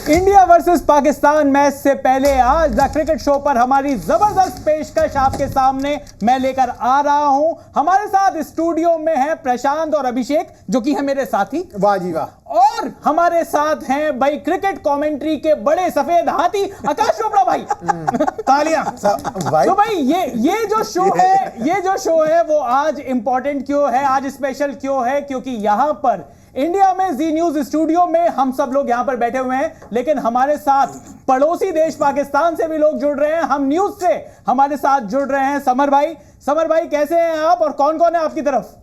India versus Pakistan match से पहले आज द क्रिकेट शो पर हमारी जबरदस्त पेशकश आपके सामने मैं लेकर आ रहा हूं। हमारे साथ स्टूडियो में है प्रशांत और अभिषेक जो कि है मेरे साथी। वाह जी वाह। और हमारे साथ हैं भाई क्रिकेट कमेंट्री के बड़े सफेद हाथी आकाश चोपड़ा भाई। तालियां। तो भाई ये जो शो है वो आज इंपॉर्टेंट क्यों है, आज स्पेशल क्यों है? क्योंकि यहां पर इंडिया में जी न्यूज स्टूडियो में हम सब लोग यहां पर बैठे हुए हैं, लेकिन हमारे साथ पड़ोसी देश पाकिस्तान से भी लोग जुड़ रहे हैं। हम न्यूज से हमारे साथ जुड़ रहे हैं समर भाई कैसे हैं आप और कौन कौन है आपकी तरफ?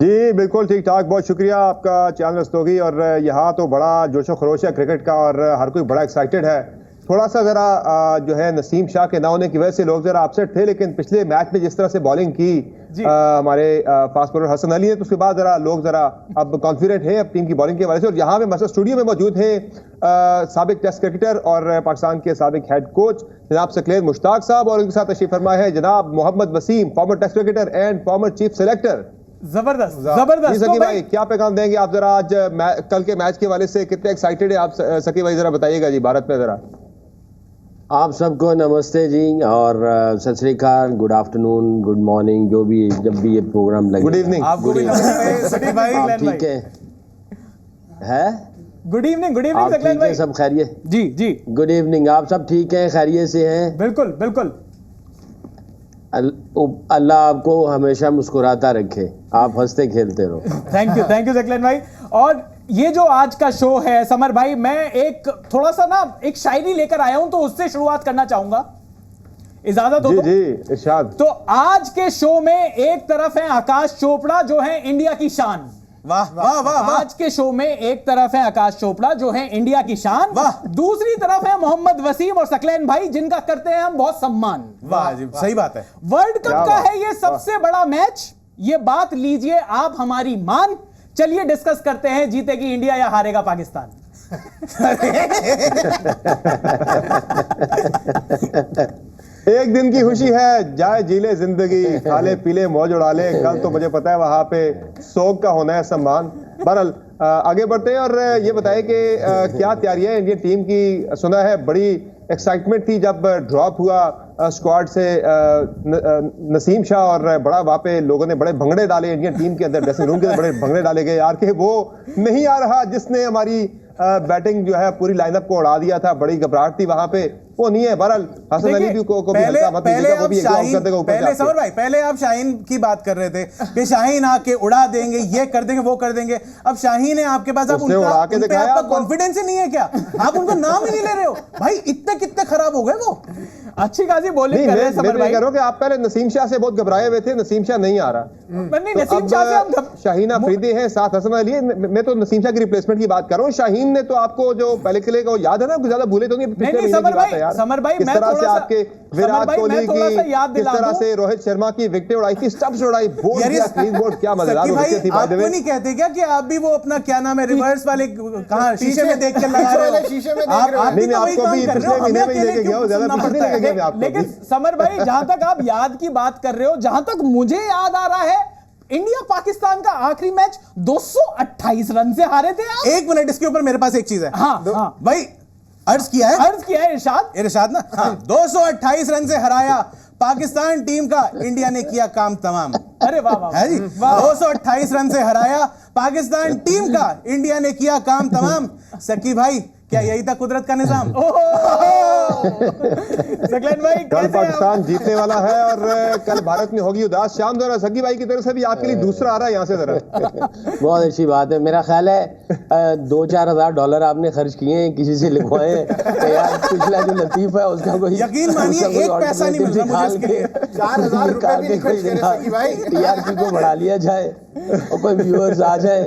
जी बिल्कुल ठीक ठाक, बहुत शुक्रिया आपका चैनल रस्तोगी। और यहाँ तो बड़ा जोशो खरोश है क्रिकेट का और हर कोई बड़ा एक्साइटेड है। थोड़ा सा जरा जो है नसीम शाह के ना होने की वजह से लोग जरा अपसेट थे, लेकिन पिछले मैच में जिस तरह से बॉलिंग की हमारे फास्ट बॉलर हसन अली ने, तो उसके बाद जरा लोग जरा अब कॉन्फिडेंट है अब टीम की बॉलिंग के वजह से। और यहाँ पे मसला स्टूडियो में मौजूद है साबिक टेस्ट क्रिकेटर और पाकिस्तान के साबिक हेड कोच जनाब सकलेन मुश्ताक साहब, और उनके साथ तशरीफ फरमा है जनाब Mohammad Wasim, former test cricketer and former chief selector. जबरदस्त सकी भाई क्या पैगाम देंगे आप जरा आज कल के मैच के हवाले से? कितने एक्साइटेड है आप सकी भाई, जरा बताइएगा जी भारत में जरा। आप सबको नमस्ते जी और सत श्री अकाल, गुड आफ्टरनून, गुड मॉर्निंग, जो भी जब भी ये प्रोग्राम लगे। Good evening. आपको भी नमस्ते भाई। ठीक है गुड इवनिंग आप ठीक है, सब खैरियत? जी गुड इवनिंग, आप सब ठीक है, खैरियत से हैं? बिल्कुल। अल्लाह आपको हमेशा मुस्कुराता रखे, आप हंसते खेलते रहो। थैंक यू सकलेन भाई। और ये जो आज का शो है समर भाई, मैं एक थोड़ा सा ना एक शायरी लेकर आया हूं, तो उससे शुरुआत करना चाहूंगा, इजाजत हो? जी इरशाद। तो आज के शो में एक तरफ है आकाश चोपड़ा जो है इंडिया की शान। वाह। आज के शो में एक तरफ है आकाश चोपड़ा जो है इंडिया की शान, वाह। दूसरी तरफ है मोहम्मद वसीम और सकलेन भाई जिनका करते हैं हम बहुत सम्मान। वाह जी, सही बात है। वर्ल्ड कप का है ये सबसे बड़ा मैच, ये बात लीजिए आप हमारी मान। चलिए डिस्कस करते हैं, जीतेगी इंडिया या हारेगा पाकिस्तान? एक दिन की खुशी है, जाए जीले जिंदगी, खाले पीले मौज उड़ा ले। कल तो मुझे पता है वहां पे सोग का होना है सम्मान। बहरहाल आगे बढ़ते हैं और ये बताएं कि क्या तैयारियां इंडियन टीम की? सुना है बड़ी एक्साइटमेंट थी जब ड्रॉप हुआ स्क्वाड से नसीम शाह, और बड़ा वहां पे लोगों ने बड़े भंगड़े डाले इंडियन टीम के अंदर, ड्रेसिंग रूम के अंदर बड़े भंगड़े डाले गए यार, कि वो नहीं आ रहा जिसने हमारी बैटिंग जो है पूरी लाइनअप को उड़ा दिया था। बड़ी घबराहट थी वहां पे, वो नहीं है। बहरहाल हसन अली भी को भी हल्का मत लीजिएगा, वो भी एग्जाम कर देगा ऊपर से। समर भाई पहले आप शाहीन की बात कर रहे थे कि शाहीन आके उड़ा देंगे, ये कर देंगे, वो कर देंगे। अब शाहीन है आपके पास, आप उनका कॉन्फिडेंस ही नहीं है क्या? आप उनका नाम ही नहीं ले रहे हो भाई, इतने कितने खराब हो गए वो। अच्छी खासी बॉलिंग कर रहे हैं समर भाई। कि आप पहले नसीम शाह से बहुत घबराए हुए थे, नसीम शाह नहीं आ रहा। नसीम शाह से हम शाहीन अफरीदी है, साथ हसन अली है। मैं तो नसीम शाह की रिप्लेसमेंट की बात कर रहा हूँ। शाहीन ने तो आपको जो पहले के लिए याद है ना, कुछ ज्यादा भूले तो नहीं। समर भाई किस तरह से आपके विराट कोहली की, किस तरह से रोहित शर्मा की विकेट उड़ाई थी, स्टंप्स उड़ाई, बोल्ड, क्या मजेदार थी। आपको नहीं कहते क्या कि आप भी वो अपना क्या नाम है रिवर्स वाले कहां शीशे में देख कर लगा रहे हो? शीशे में देख रहे हो। नहीं, आपको भी पिछले महीने में लेके गया हूं, ज्यादा पीछे नहीं लेके गया आपको। लेकिन समर भाई जहां तक आप याद की बात कर रहे हो, जहां तक मुझे याद आ रहा है, इंडिया पाकिस्तान का आखिरी मैच 228 रन से हारे थे आप। एक मिनट, इसके ऊपर मेरे पास एक चीज है। हाँ भाई अर्ज किया है इरशाद ना। हाँ, 228 रन से हराया पाकिस्तान टीम का, इंडिया ने किया काम तमाम। अरे वाह है जी, 228 रन से हराया पाकिस्तान टीम का, इंडिया ने किया काम तमाम। सकी भाई क्या यही था कुदरत का निजाम? सकलेन भाई कल पाकिस्तान जीतने वाला है और कल भारत में होगी उदास शाम। जरा सकी भाई की तरफ से भी आपके लिए दूसरा आ रहा है यहाँ से जरा। बहुत अच्छी बात है। मेरा ख्याल है 2-4 हज़ार डॉलर आपने खर्च किए हैं, किसी से लिखवाए यार। पिछला जो लतीफ है उसका कोई यकीन मानिए एक पैसा नहीं मिल रहा मुझे इसके लिए। 4,000 रुपए भी खर्च करे सकी भाई, टीआरपी को बढ़ा लिया जाए और कोई व्यूअर्स आ जाए।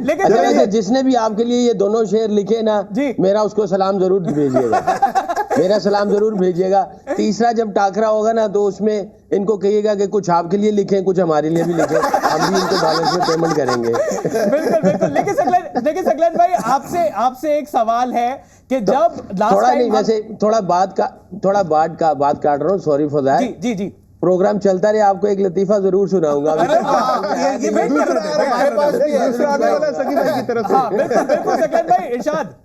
लेकिन जिसने भी आपके लिए ये दोनों शेर लिखे ना, मेरा उसको सलाम जरूर भेजिएगा, मेरा सलाम जरूर भेजिएगा। तीसरा जब टाकरा होगा ना, तो उसमें इनको कहिएगा कि कुछ आपके लिए लिखें, कुछ हमारे लिए भी लिखें, हम भी इनको डॉलर्स में पेमेंट करेंगे। बिल्कुल। लेकिन सकलेन भाई आपसे एक सवाल है कि जब थोड़ा नहीं, वैसे थोड़ा बात काट रहा हूँ, सॉरी फॉर दैट। जी प्रोग्राम चलता रहे, आपको एक लतीफा जरूर सुनाऊंगा। ये दूसरा आने वाला है सकी भाई की तरफ हाँ से। बिल्कुल बिल्कुल सकलैन भाई, इरशाद।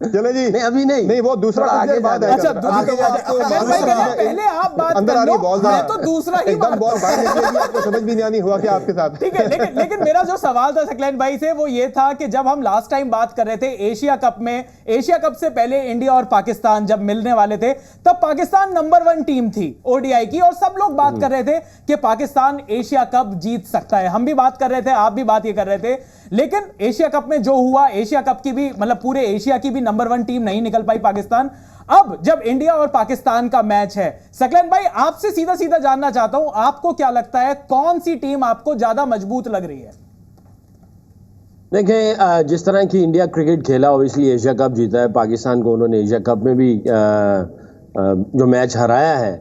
चले जी, नहीं अभी नहीं वो दूसरा आगे बात है। अच्छा पहले आप बात अंदर कर आ रही लो, बॉल, मैं तो दूसरा ही एकदम बॉल बाहर निकलेगी, आपको समझ भी नहीं हुआ कि आपके साथ। ठीक है, लेकिन मेरा जो सवाल था सकलैन भाई से वो ये था कि जब हम लास्ट टाइम बात कर रहे थे एशिया कप में, एशिया कप से पहले इंडिया और पाकिस्तान जब मिलने वाले थे, तब पाकिस्तान नंबर 1 टीम थी ओडीआई की, और सब लोग बात कर रहे थे कि पाकिस्तान एशिया कप जीत सकता है। हम भी बात कर रहे थे, आप भी बात ये कर रहे थे, लेकिन एशिया कप में जो हुआ, एशिया कप की भी मतलब पूरे एशिया की भी नंबर 1 टीम नहीं निकल पाई पाकिस्तान। अब जब इंडिया और पाकिस्तान का मैच है, सकलैन भाई आपसे सीधा सीधा जानना चाहता हूं, आपको क्या लगता है कौन सी टीम आपको ज्यादा मजबूत लग रही है? देखिए जिस तरह की इंडिया क्रिकेट खेला, ऑब्वियसली एशिया कप जीता है, पाकिस्तान को उन्होंने एशिया कप में भी जो मैच हराया है,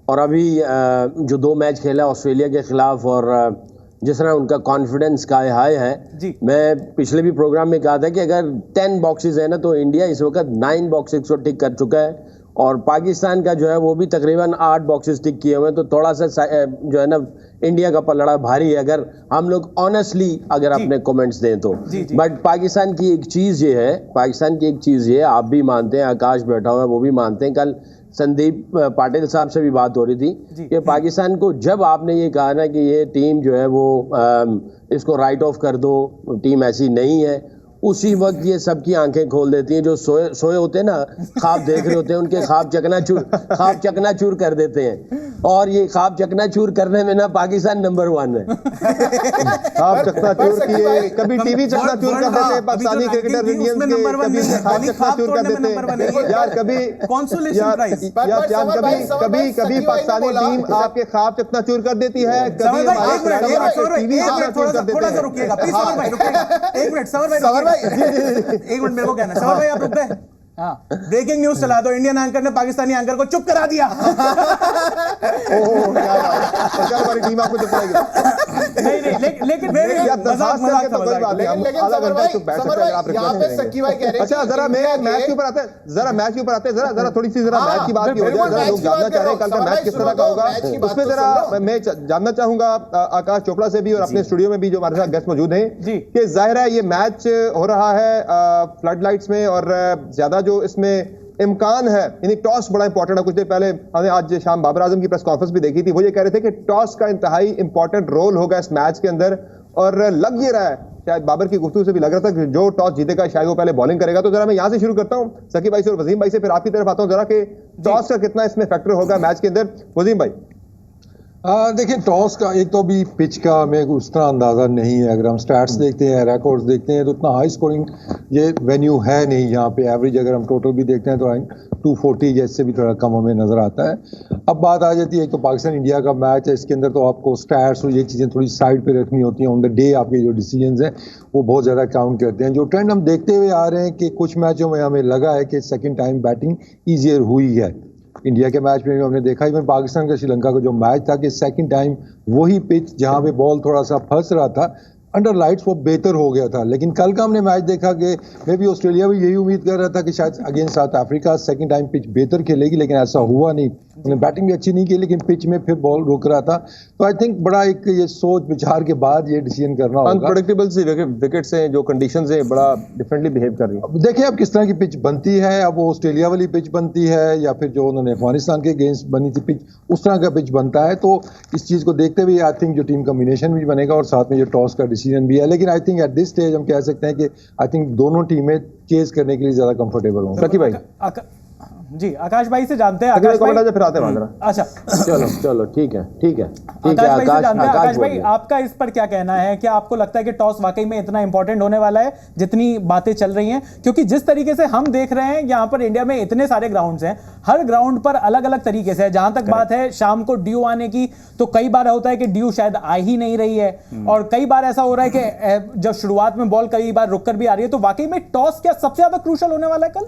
और अभी जो 2 मैच खेला ऑस्ट्रेलिया के खिलाफ, और जिस तरह उनका कॉन्फिडेंस का हाई है जी। मैं पिछले भी प्रोग्राम में कहा था कि अगर 10 बॉक्सेस है ना, तो इंडिया इस वक्त 9 बॉक्सेस को टिक कर चुका है, और पाकिस्तान का जो है वो भी तकरीबन 8 बॉक्सेस टिक किए हुए हैं। तो थोड़ा सा जो है ना इंडिया का पलड़ा भारी है, अगर हम लोग ऑनेस्टली अगर अपने कमेंट्स दें तो। बट पाकिस्तान की एक चीज़ ये है, आप भी मानते हैं, आकाश बैठा हुआ है वो भी मानते हैं, कल संदीप पाटिल साहब से भी बात हो रही थी कि पाकिस्तान को जब आपने ये कहा ना कि ये टीम जो है वो इसको राइट ऑफ कर दो, टीम ऐसी नहीं है, उसी वक्त ये सबकी आंखें खोल देती हैं। जो सोए होते हैं ना, ख्वाब देख रहे होते हैं, उनके ख्वाब चकनाचूर कर देते हैं, और ये ख्वाब चकनाचूर करने में ना पाकिस्तान नंबर 1 है। ख्वाब चकनाचूर किए, कभी टीवी चकनाचूर कर देते हैं पाकिस्तानी क्रिकेटर इंडियंस के, कभी ख्वाब चकनाचूर कर देते हैं यार, कभी कभी पाकिस्तानी टीम आपके ख्वाब चकनाचूर कर देती है, कभी टीवी चकनाचूर कर देते हैं। एक मिनट मेरे को कहना, सवाल भाई आप रुक गए। ब्रेकिंग न्यूज चला दो, इंडियन एंकर ने पाकिस्तानी एंकर को चुप करा दिया। हमारी टीम आपको चुप कराएगी। लेकिन अच्छा जरा मैच के ऊपर आते हैं, जरा थोड़ी सी मैच की बात की हो जाए, जरा लोग जानना चाह रहे हैं कल का मैच किस तरह का होगा, उसमें जरा मैं जानना चाहूंगा आकाश चोपड़ा से भी और अपने स्टूडियो में भी जो हमारे साथ गेस्ट मौजूद हैं कि जाहिर है ये मैच हो रहा है फ्लड लाइट्स में, और ज्यादा जो इसमें इम्कान है, यानी टॉस बड़ा इंपॉर्टेंट है। कुछ देर पहले हमने आज शाम बाबर आजम की प्रेस कॉन्फ्रेंस भी देखी थी, वो ये कह रहे थे कि टॉस का इंतहाई इंपॉर्टेंट रोल होगा इस मैच के अंदर, और लग ये रहा है, शायद बाबर की गुफ्तगू से भी लग रहा था कि जो टॉस जीतेगा शायद वो पहले बॉलिंग करेगा। तो जरा मैं यहां से शुरू करता हूं सकी भाई से और वसीम भाई से, फिर आपकी तरफ आता हूं जरा कि टॉस का कितना इसमें फैक्टर होगा मैच के अंदर। वसीम भाई देखिए टॉस का एक तो अभी पिच का हमें उस तरह अंदाज़ा नहीं है, अगर हम स्टैट्स देखते हैं, रिकॉर्ड्स देखते हैं, तो उतना हाई स्कोरिंग ये वेन्यू है नहीं यहाँ पे। एवरेज अगर हम टोटल भी देखते हैं तो 240 जैसे भी थोड़ा कम हमें नज़र आता है। अब बात आ जाती है तो पाकिस्तान इंडिया का मैच है, इसके अंदर तो आपको स्टैट्स और ये चीज़ें थोड़ी साइड पे रखनी होती हैं। ऑन द डे आपके जो डिसीजंस हैं वो बहुत ज़्यादा काउंट करते हैं। जो ट्रेंड हम देखते हुए आ रहे हैं कि कुछ मैचों में हमें लगा है कि सेकेंड टाइम बैटिंग ईजियर हुई है। इंडिया के मैच में भी हमने देखा, इवन पाकिस्तान का श्रीलंका का जो मैच था कि सेकंड टाइम वही पिच जहां पे बॉल थोड़ा सा फंस रहा था अंडर लाइट्स वो बेहतर हो गया था। लेकिन कल का हमने मैच देखा कि मे भी ऑस्ट्रेलिया भी यही उम्मीद कर रहा था कि शायद against south Africa second time pitch बेहतर खेलेगी, लेकिन ऐसा हुआ नहीं। उन्होंने बैटिंग भी अच्छी नहीं की, लेकिन पिच में फिर बॉल रुक रहा था। तो आई थिंक बड़ा एक ये सोच विचार के बाद ये डिसीजन करना होगा। अनप्रेडिक्टेबल सी विकेट्स हैं, जो कंडीशंस हैं बड़ा डिफरेंटली बिहेव कर रही है। देखिए अब किस तरह की पिच बनती है, अब वो ऑस्ट्रेलिया वाली पिच बनती है या फिर जो उन्होंने अफगानिस्तान के अगेंस्ट बनी थी पिच, उस तरह का पिच बनता है। तो इस चीज़ को देखते हुए आई थिंक जो टीम कॉम्बिनेशन भी बनेगा और साथ में जो टॉस का डिसीजन भी है। लेकिन I think at this stage हम कह सकते हैं कि आई थिंक दोनों टीमें चेज करने के लिए ज्यादा कंफर्टेबल होंगी। सकी भाई जी आकाश भाई से जानते हैं। आकाश भाई फिर आते हैं। अच्छा चलो ठीक है आकाश भाई आपका इस पर क्या कहना है? क्या आपको लगता है कि टॉस वाकई में इतना इंपॉर्टेंट होने वाला है जितनी बातें चल रही हैं? क्योंकि जिस तरीके से हम देख रहे हैं यहाँ पर इंडिया में इतने सारे ग्राउंड्स हैं, हर ग्राउंड पर अलग अलग तरीके से है। जहां तक बात है शाम को ड्यू आने की, तो कई बार होता है कि ड्यू शायद आ ही नहीं रही है, और कई बार ऐसा हो रहा है कि जब शुरुआत में बॉल कई बार रुककर भी आ रही है। तो वाकई में टॉस क्या सबसे ज्यादा क्रूशल होने वाला है कल?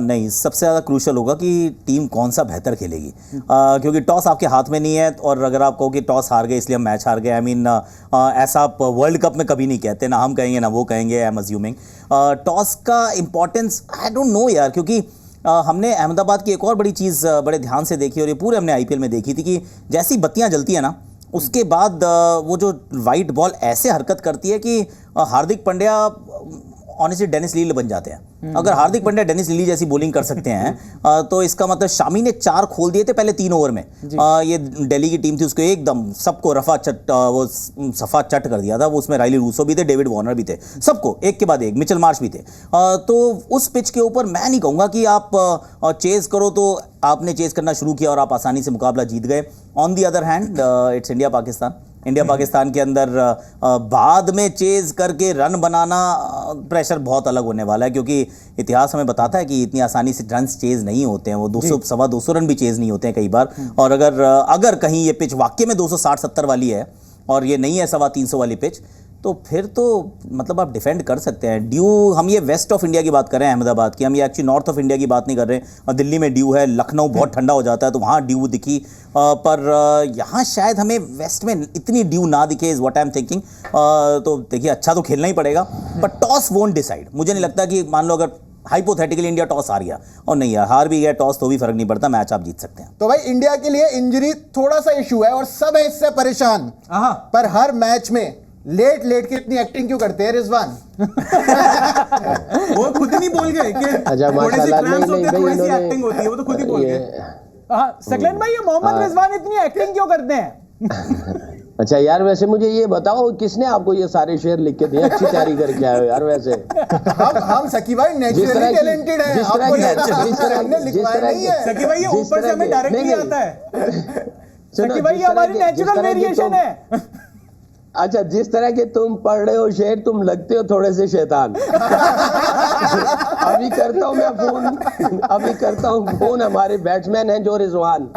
नहीं, सबसे ज़्यादा क्रूशल होगा कि टीम कौन सा बेहतर खेलेगी, क्योंकि टॉस आपके हाथ में नहीं है। और अगर आप कहो कि टॉस हार गए इसलिए हम मैच हार गए, आई मीन ऐसा आप वर्ल्ड कप में कभी नहीं कहते, ना हम कहेंगे ना वो कहेंगे, आई एम अज्यूमिंग। टॉस का इंपॉर्टेंस आई डोंट नो यार, क्योंकि हमने अहमदाबाद की एक और बड़ी चीज़ बड़े ध्यान से देखी और ये पूरे हमने आईपीएल में देखी थी कि जैसी बत्तियां जलती है ना, उसके बाद वो जो वाइट बॉल ऐसे हरकत करती है कि हार्दिक पांड्या ऑनेस्टली डेनिस लील बन जाते हैं। अगर हार्दिक पांड्या डेनिस लीली जैसी बॉलिंग कर सकते हैं तो इसका मतलब शामी ने 4 खोल दिए थे पहले 3 ओवर में। ये दिल्ली की टीम थी, उसको एकदम सबको रफा चट वो सफा चट कर दिया था। वो उसमें राइली रूसो भी थे, डेविड वार्नर भी थे, सबको एक के बाद एक, मिचेल मार्श भी थे। तो उस पिच के ऊपर मैं नहीं कहूँगा कि आप चेज करो, तो आपने चेज करना शुरू किया और आप आसानी से मुकाबला जीत गए। On the other hand it's India Pakistan. India Pakistan के अंदर बाद में चेज करके रन बनाना प्रेशर बहुत अलग होने वाला है, क्योंकि इतिहास हमें बताता है कि इतनी आसानी से रन चेज नहीं होते हैं। वो 200 सवा 200 रन भी चेज नहीं होते हैं कई बार। और अगर कहीं ये पिच वाकई में 260-70 वाली है और ये नहीं है 350 वाली पिच, तो फिर तो मतलब आप डिफेंड कर सकते हैं। ड्यू, हम ये वेस्ट ऑफ इंडिया की बात कर रहे हैं, अहमदाबाद की, हम ये एक्चुअली नॉर्थ ऑफ इंडिया की बात नहीं कर रहे हैं। और दिल्ली में ड्यू है, लखनऊ बहुत ठंडा हो जाता है तो वहाँ ड्यू दिखी, पर यहाँ शायद हमें वेस्ट में इतनी ड्यू ना दिखे, is what I am thinking. तो देखिए अच्छा तो खेलना ही पड़ेगा, पर टॉस वोंट डिसाइड। मुझे नहीं लगता कि मान लो अगर हाइपोथेटिकली इंडिया टॉस हार गया, और नहीं यार हार भी गया टॉस तो भी फर्क नहीं पड़ता, मैच आप जीत सकते हैं। तो भाई इंडिया के लिए इंजरी थोड़ा सा इशू है और सब है इससे परेशान, पर हर मैच में लेट के इतनी एक्टिंग क्यों करते हैं रिजवान? वो खुद ही नहीं बोल गए कि अच्छा, थोड़े से माशाल्लाह, क्रैम्प्स होते हैं, नहीं, थोड़ी सी इन्होंने- एक्टिंग होती है, वो तो खुद ही बोल गए। सकलेन भाई, ये मोहम्मद रिजवान इतनी एक्टिंग क्यों करते हैं? अच्छा यार, वैसे मुझे ये बताओ किसने आपको ये सारे शेर लिख के दिए? अच्छी तैयारी करके आए हो यार। वैसे हम सकी भाई नेचुरली टैलेंटेड है, आपको हमने लिखवाया नहीं है। सकी भाई ये ऊपर से हमें डायरेक्टली आता है। सकी भाई ये हमारी नेचुरल वेरिएशन है। अच्छा, जिस तरह के तुम पढ़ रहे हो शेर, तुम लगते हो थोड़े से शैतान। अभी करता हूँ फोन हमारे बैट्समैन हैं जो रिजवान।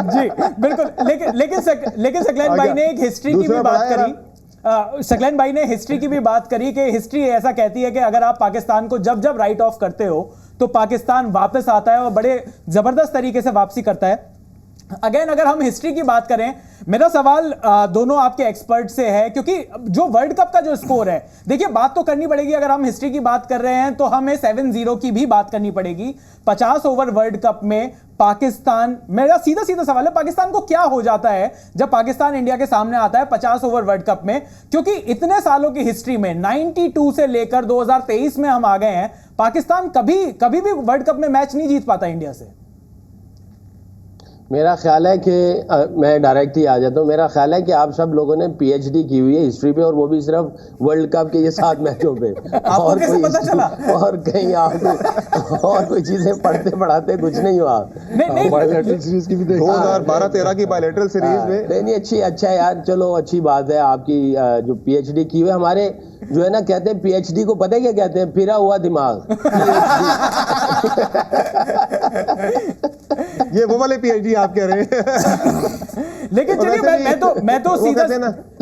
जी बिल्कुल, लेकिन सकलैन भाई ने एक हिस्ट्री की भी बात करी। सकलैन भाई ने हिस्ट्री की भी बात करी कि हिस्ट्री ऐसा कहती है कि अगर आप पाकिस्तान को जब राइट ऑफ करते हो तो पाकिस्तान वापस आता है और बड़े जबरदस्त तरीके से वापसी करता है। अगेन अगर हम हिस्ट्री की बात करें, मेरा सवाल दोनों आपके एक्सपर्ट से है, क्योंकि जो वर्ल्ड कप का जो स्कोर है, देखिए बात तो करनी पड़ेगी। अगर हम हिस्ट्री की बात कर रहे हैं तो हमें 7-0 की भी बात करनी पड़ेगी। 50 ओवर वर्ल्ड कप में पाकिस्तान, मेरा सीधा सवाल है, पाकिस्तान को क्या हो जाता है जब पाकिस्तान इंडिया के सामने आता है 50 ओवर वर्ल्ड कप में? क्योंकि इतने सालों की हिस्ट्री में 92 से लेकर 2023 में हम आ गए हैं, पाकिस्तान कभी भी वर्ल्ड कप में मैच नहीं जीत पाता इंडिया से। मेरा ख्याल है कि मैं डायरेक्ट ही आ जाता हूँ। मेरा ख्याल है कि आप सब लोगों ने पीएचडी की हुई है हिस्ट्री पे, और वो भी सिर्फ वर्ल्ड कप के ये 7 मैचों पे। आपको कैसे पता चला? और कहीं आप और कोई चीजें पढ़ते पढ़ाते कुछ नहीं हुआ। बायलैटरल सीरीज की भी देखी। 2012-13 की बायलैटरल सीरीज में नहीं, अच्छा यार, चलो अच्छी बात है आपकी जो पीएचडी की हुई है। हमारे जो है ना, कहते हैं पीएचडी को पता है क्या कहते हैं? फिरा हुआ दिमाग। ये वो वाले पीएचडी आप कह रहे हैं। लेकिन चलिए मैं तो सीधा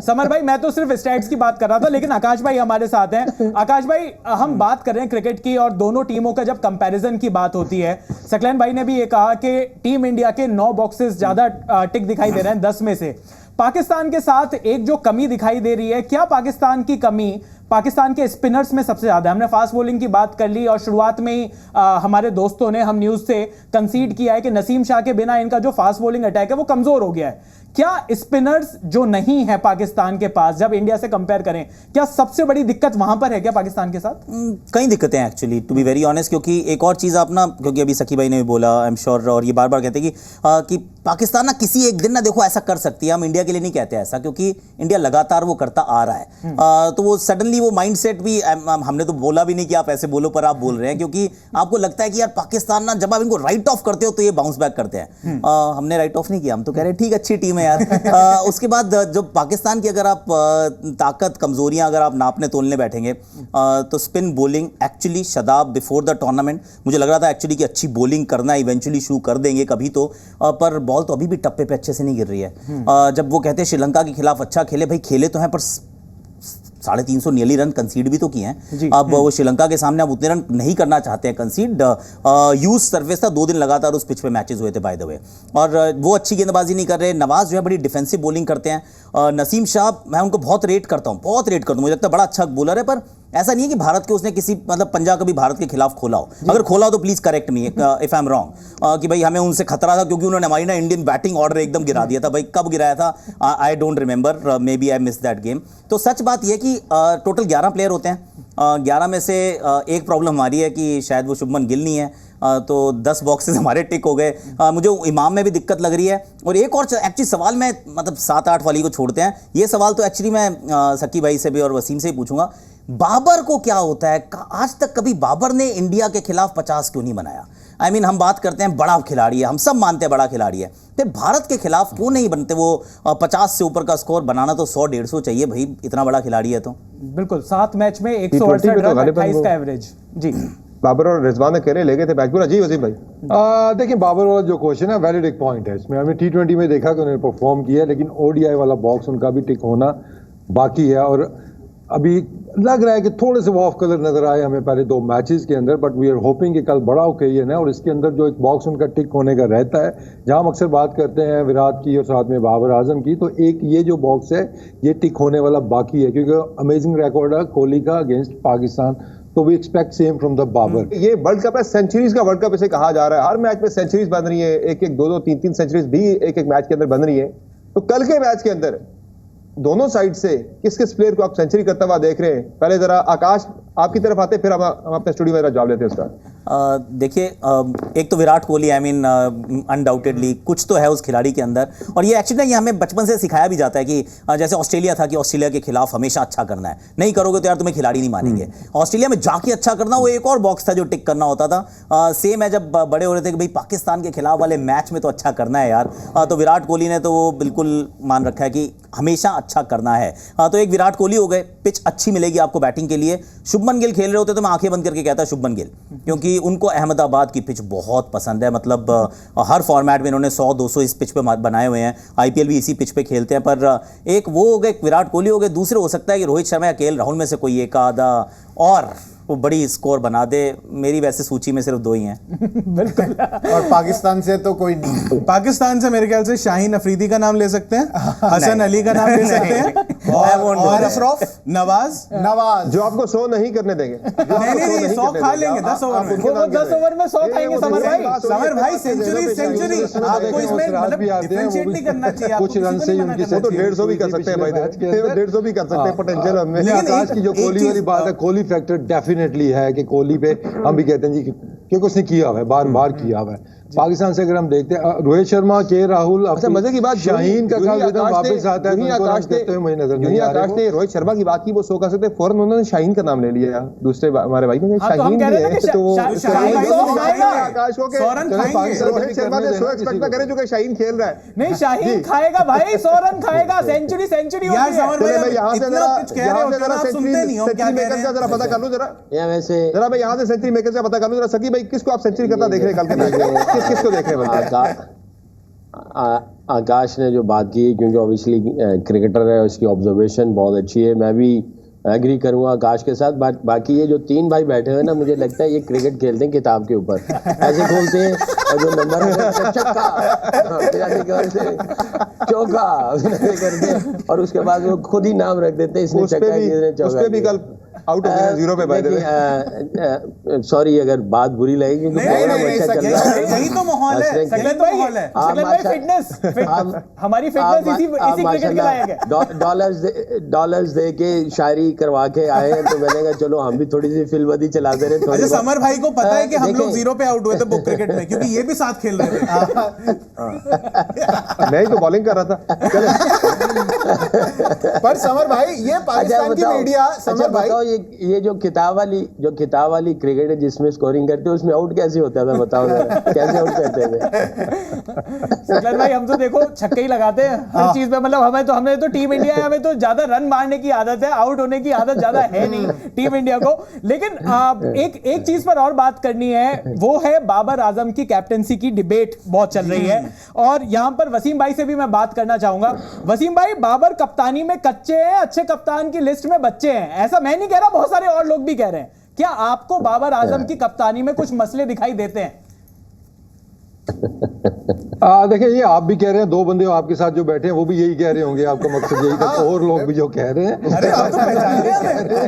समर भाई, मैं तो सिर्फ स्टैट्स की बात कर रहा था, लेकिन आकाश भाई हमारे साथ हैं। आकाश भाई, हम बात कर रहे हैं क्रिकेट की, और दोनों टीमों का जब कंपैरिजन की बात होती है, सकलैन भाई ने भी ये कहा कि टीम इंडिया के 9 बॉक्सेस ज्यादा टिक दिखाई दे रहे हैं 10 में से। पाकिस्तान के साथ एक जो कमी दिखाई दे रही है, क्या पाकिस्तान की कमी पाकिस्तान के स्पिनर्स में सबसे ज्यादा? हमने फास्ट बॉलिंग की बात कर ली, और शुरुआत में ही हमारे दोस्तों ने, हम न्यूज से कंसीड किया है कि नसीम शाह के बिना इनका जो फास्ट बॉलिंग अटैक है वो कमजोर हो गया है। क्या स्पिनर्स जो नहीं है पाकिस्तान के पास, जब इंडिया से कंपेयर करें, क्या सबसे बड़ी दिक्कत वहां पर है क्या पाकिस्तान के साथ? कई दिक्कतें हैं actually, to be very honest. क्योंकि एक और चीज़ आप ना, क्योंकि अभी सकी भाई ने भी बोला, आई एम श्योर, और ये बार बार कहते हैं कि पाकिस्तान ना किसी एक दिन ना देखो ऐसा कर सकती है। हम इंडिया के लिए नहीं कहते ऐसा, क्योंकि इंडिया लगातार वो करता आ रहा है। तो वो सडनली वो माइंडसेट भी, हमने तो बोला भी नहीं कि आप ऐसे बोलो, पर आप बोल रहे हैं, क्योंकि आपको लगता है कि यार पाकिस्तान ना, जब आप इनको राइट ऑफ करते हो तो ये बाउंस बैक करते हैं। हमने राइट ऑफ नहीं किया, हम तो कह रहे हैं ठीक अच्छी टीम है यार। उसके बाद जो पाकिस्तान की अगर आप ताकत कमजोरियां अगर आप नापने तोलने बैठेंगे, तो spin bowling actually Shadab before the tournament मुझे लग रहा था एक्चुअली कि अच्छी बॉलिंग करना इवेंचुअली शुरू कर देंगे कभी तो, पर बॉल तो अभी भी टप्पे पे अच्छे से नहीं गिर रही है। जब वो कहते हैं श्रीलंका के खिलाफ अच्छा खेले, भाई खेले तो हैं, पर 350 नियरली रन कंसीड भी तो किए हैं। अब वो श्रीलंका के सामने अब उतने रन नहीं करना चाहते हैं कंसीड। यूज सर्विस था, 2 दिन लगातार उस पिच पे मैचेस हुए थे बाय द वे, और वो अच्छी गेंदबाजी नहीं कर रहे। नवाज जो है बड़ी डिफेंसिव बॉलिंग करते हैं। नसीम शाह, मैं उनको बहुत रेट करता हूँ, मुझे लगता है बड़ा अच्छा बॉलर है, पर ऐसा नहीं है कि भारत के उसने किसी मतलब पंजा कभी भारत के खिलाफ खोला हो, अगर खोला हो तो please correct me if I am wrong, कि भाई हमें उनसे खतरा था क्योंकि उन्होंने हमारी ना इंडियन बैटिंग ऑर्डर एकदम गिरा दिया था। भाई कब गिराया था I don't remember, maybe I miss that game. तो सच बात यह कि टोटल 11 प्लेयर होते हैं, 11 में से एक प्रॉब्लम हमारी है कि शायद वो शुभमन गिल नहीं है, तो 10 बॉक्सेस हमारे टिक हो गए। मुझे इमाम में भी दिक्कत लग रही है। और एक और एक्चुअली सवाल मैं मतलब 7-8 वाली को छोड़ते हैं, ये सवाल तो एक्चुअली मैं सकी भाई से भी और वसीम से ही पूछूंगा, बाबर को क्या होता है? आज तक कभी बाबर ने इंडिया के खिलाफ 50 क्यों नहीं बनाया? I mean, हम बात करते हैं बड़ा खिलाड़ी है, हम सब मानते हैं बड़ा खिलाड़ी है, फिर भारत के खिलाफ क्यों नहीं बनते वो 50 से ऊपर का स्कोर बनाना तो 100-150 चाहिए भाई, इतना बड़ा खिलाड़ी है तो। बिल्कुल, 7 मैच में 168 रन, 28 का एवरेज। जी बाबर और रिजवान अकेले ले गए थे मैच पूरा। जी वसीम भाई, देखिए बाबर वाला जो क्वेश्चन है वैलिड एक पॉइंट है इसमें। हमने T20 में देखा कि उन्होंने परफॉर्म किया, लेकिन ODI वाला बॉक्स उनका भी टिक होना बाकी है। और अभी लग रहा है कि थोड़े से वो ऑफ कलर नजर आए हमें पहले 2 मैचेस के अंदर, बट वी आर होपिंग कि कल बड़ा ओकेजन है और इसके अंदर जो एक बॉक्स उनका टिक होने का रहता है, जहां हम अक्सर बात करते हैं विराट की और साथ में बाबर आजम की, तो एक ये जो बॉक्स है ये टिक होने वाला बाकी है, क्योंकि अमेजिंग रिकॉर्ड है कोहली का अगेंस्ट पाकिस्तान, तो we expect same from the Babar. ये वर्ल्ड कप है, सेंचुरीज का वर्ल्ड कप इसे कहा जा रहा है। हर मैच में सेंचुरीज बन रही है, 1-1, 2-2, 3-3 सेंचुरीज भी एक मैच के अंदर बन रही है। तो कल के मैच के अंदर दोनों साइड से किस किस प्लेयर को आप सेंचुरी करता हुआ देख रहे हैं? पहले जरा आकाश आपकी तरफ आते, फिर हम अपने स्टूडियो में जवाब लेते हैं उसका। देखिए, एक तो Virat Kohli, I mean undoubtedly कुछ तो है उस खिलाड़ी के अंदर, और ये एक्चुअली ये हमें बचपन से सिखाया भी जाता है कि जैसे ऑस्ट्रेलिया था कि ऑस्ट्रेलिया के खिलाफ हमेशा अच्छा करना है, नहीं करोगे तो यार तुम्हें खिलाड़ी नहीं मानेंगे। ऑस्ट्रेलिया में जाके अच्छा करना वो एक और बॉक्स था जो टिक करना होता था। सेम है जब बड़े हो रहे थे कि भाई पाकिस्तान के खिलाफ वाले मैच में तो अच्छा करना है यार, तो विराट कोहली ने तो वो बिल्कुल मान रखा है कि हमेशा अच्छा करना है। तो एक विराट कोहली हो गए, पिच अच्छी मिलेगी आपको बैटिंग के लिए। शुभमन गिल खेल रहे होते तो मैं आंखें बंद करके कहता शुभमन गिल, क्योंकि उनको अहमदाबाद की पिच बहुत पसंद है। मतलब हर फॉर्मेट में इन्होंने 100-200 इस पिच पे बनाए हुए हैं, IPL भी इसी पिच पे खेलते हैं। पर एक वो हो गए, विराट कोहली हो गए, दूसरे हो सकता है कि रोहित शर्मा या KL राहुल में से कोई एक आधा और वो बड़ी स्कोर बना दे। मेरी वैसे सूची में सिर्फ 2 ही हैं। बिल्कुल। और पाकिस्तान से तो कोई नहीं। पाकिस्तान से मेरे ख्याल से शाहीन अफरीदी का नाम ले सकते हैं, हसन अली का नाम ले सकते हैं, और अशरफ नवाज जो आपको 100 नहीं करने देंगे। नहीं 100 खा लेंगे 10 ओवर में। वो 10 ओवर में 100 खाएंगे समर भाई। सेंचुरी आपको इसमें मतलब डिफरेंशिएट नहीं करना चाहिए। कुछ रन से ही उनकी वो तो 150 भी कर सकते हैं भाई, 150 भी कर सकते हैं पोटेंशियल हमें। लेकिन आकाश की जो कोहली वाली बात है, कोहली फैक्टर डेफिनेटली है कि कोहली पे हम भी कहते हैं जी क्योंकि उसने किया हुआ है, बार बार किया हुआ है। पाकिस्तान से अगर हम देखते हैं रोहित शर्मा, KL राहुल, अच्छा मजे की बात, शाहीन का वापस आता है, आकाश ने रोहित शर्मा की बात की, वो 100 कर सकते, फौरन उन्होंने शाहीन का नाम ले लिया। दूसरे हमारे भाई ने शाहीन भी है, तो वो आकाश को रोहित शर्मा से 100 एक्सपेक्ट ना करें जो कि शाहीन खेल रहा है। नहीं, शाहीन खाएगा भाई, 100 रन खाएगा, सेंचुरी यार समर भाई, मैं यहाँ से जरा सुनते नहीं हो क्या कह रहे हैं, जरा पता कर लूं जरा वैसे मैं यहाँ से सेंचुरी मेकर से पता कर लूं जरा। सकी भाई किसको आप सेंचुरी करता देख रहे हैं कल के मैच में? किसको देख रहे हैं? आकाश ने जो बात की, क्योंकि ऑब्वियसली क्रिकेटर है, उसकी ऑब्जर्वेशन बहुत अच्छी है, मैं भी एग्री करूंगा आकाश के साथ। बाकी ये जो 3 भाई बैठे हुए ना, मुझे लगता है ये क्रिकेट खेलते हैं किताब के ऊपर, ऐसे खोलते हैं और जो नंबर चौका करते हैं और उसके बाद वो खुद ही नाम रख देते हैं, इसने चक्का किया, चौका भी कल आउट हो गया 0 पे। भाई सॉरी अगर बात बुरी लगी, क्योंकि प्रोग्राम अच्छा चल रहा है, यही तो माहौल है, सकलत भाई फिटनेस, हमारी फिटनेस इसी क्रिकेट के लायक है। डॉलर्स दे के शायरी करवा के आए हैं, तो मैंने कहा चलो हम भी थोड़ी सी फिल्मदी चलाते रहे। अच्छा समर भाई को पता है कि हम लोग 0 पे आउट हुए थे बुक क्रिकेट में, क्योंकि ये भी साथ खेल रहे थे। मैं ही तो बॉलिंग कर रहा था। पर समर भाई ये पाकिस्तान की मीडिया, समर भाई ये जो किताब वाली क्रिकेट है जिसमें स्कोरिंग करते हैं, उसमें आउट कैसे होता था बताओ जरा, कैसे आउट करते थे? सकलत भाई हम तो देखो छक्के ही लगाते हैं हर चीज में, मतलब हमें तो टीम इंडिया है, हमें तो ज्यादा रन मारने की आदत है, आउट होने की आदत ज्यादा है नहीं टीम इंडिया को। लेकिन एक चीज पर और बात करनी है, वो है बाबर आजम की कैप्टनसी की डिबेट बहुत चल रही है, और यहां पर वसीम भाई से भी मैं बात करना चाहूंगा। वसीम भाई, बाबर कप्तानी में कच्चे हैं, अच्छे कप्तान की लिस्ट में बच्चे हैं, ऐसा मैं नहीं कह रहा, बहुत सारे और लोग भी कह रहे हैं। क्या आपको बाबर आजम की कप्तानी में कुछ मसले दिखाई देते हैं? देखिए ये आप भी कह रहे हैं, दो बंदे आपके साथ जो बैठे हैं वो भी यही कह रहे होंगे, आपका मकसद यही था, और लोग भी जो कह रहे हैं। अरे आप तो पहचान गए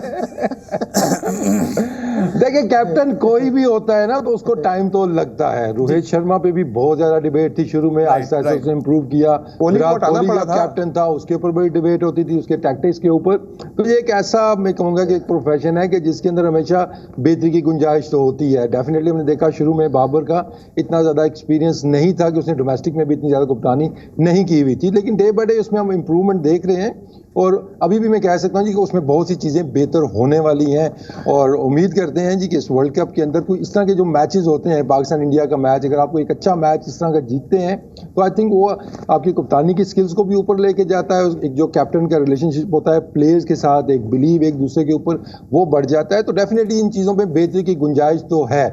देखिए कैप्टन कोई भी होता है ना तो उसको टाइम तो लगता है। रोहित शर्मा पे भी बहुत ज्यादा डिबेट थी शुरू में, आहिस्ता आहिस्ता उसने इंप्रूव किया। विराट कोहली का कैप्टन था, उसके ऊपर बड़ी डिबेट होती थी, उसके टैक्टिक्स के ऊपर। तो ये एक ऐसा मैं कहूंगा कि एक प्रोफेशन है कि जिसके अंदर हमेशा बेहतरी की गुंजाइश तो होती है। डेफिनेटली हमने देखा शुरू में बाबर का इतना ज्यादा एक्सपीरियंस नहीं था कि उसने डोमेस्टिक में भी इतनी ज्यादा कप्तानी नहीं की हुई थी, लेकिन डे बाय डे उसमें हम इंप्रूवमेंट देख रहे हैं। और अभी भी मैं कह सकता हूं जी कि उसमें बहुत सी चीजें बेहतर होने वाली हैं, और उम्मीद करते हैं जी कि इस वर्ल्ड कप के अंदर कोई इस तरह के जो मैचेस होते हैं, पाकिस्तान इंडिया का मैच, अगर आपको एक अच्छा मैच इस तरह का जीतते हैं तो आई थिंक वो आपकी कप्तानी की स्किल्स को भी ऊपर लेके जाता है। एक जो कैप्टन का रिलेशनशिप होता है प्लेयर्स के साथ, एक बिलीव एक दूसरे के ऊपर, वो बढ़ जाता है। तो डेफिनेटली इन चीजों पर बेहतरी की गुंजाइश तो है।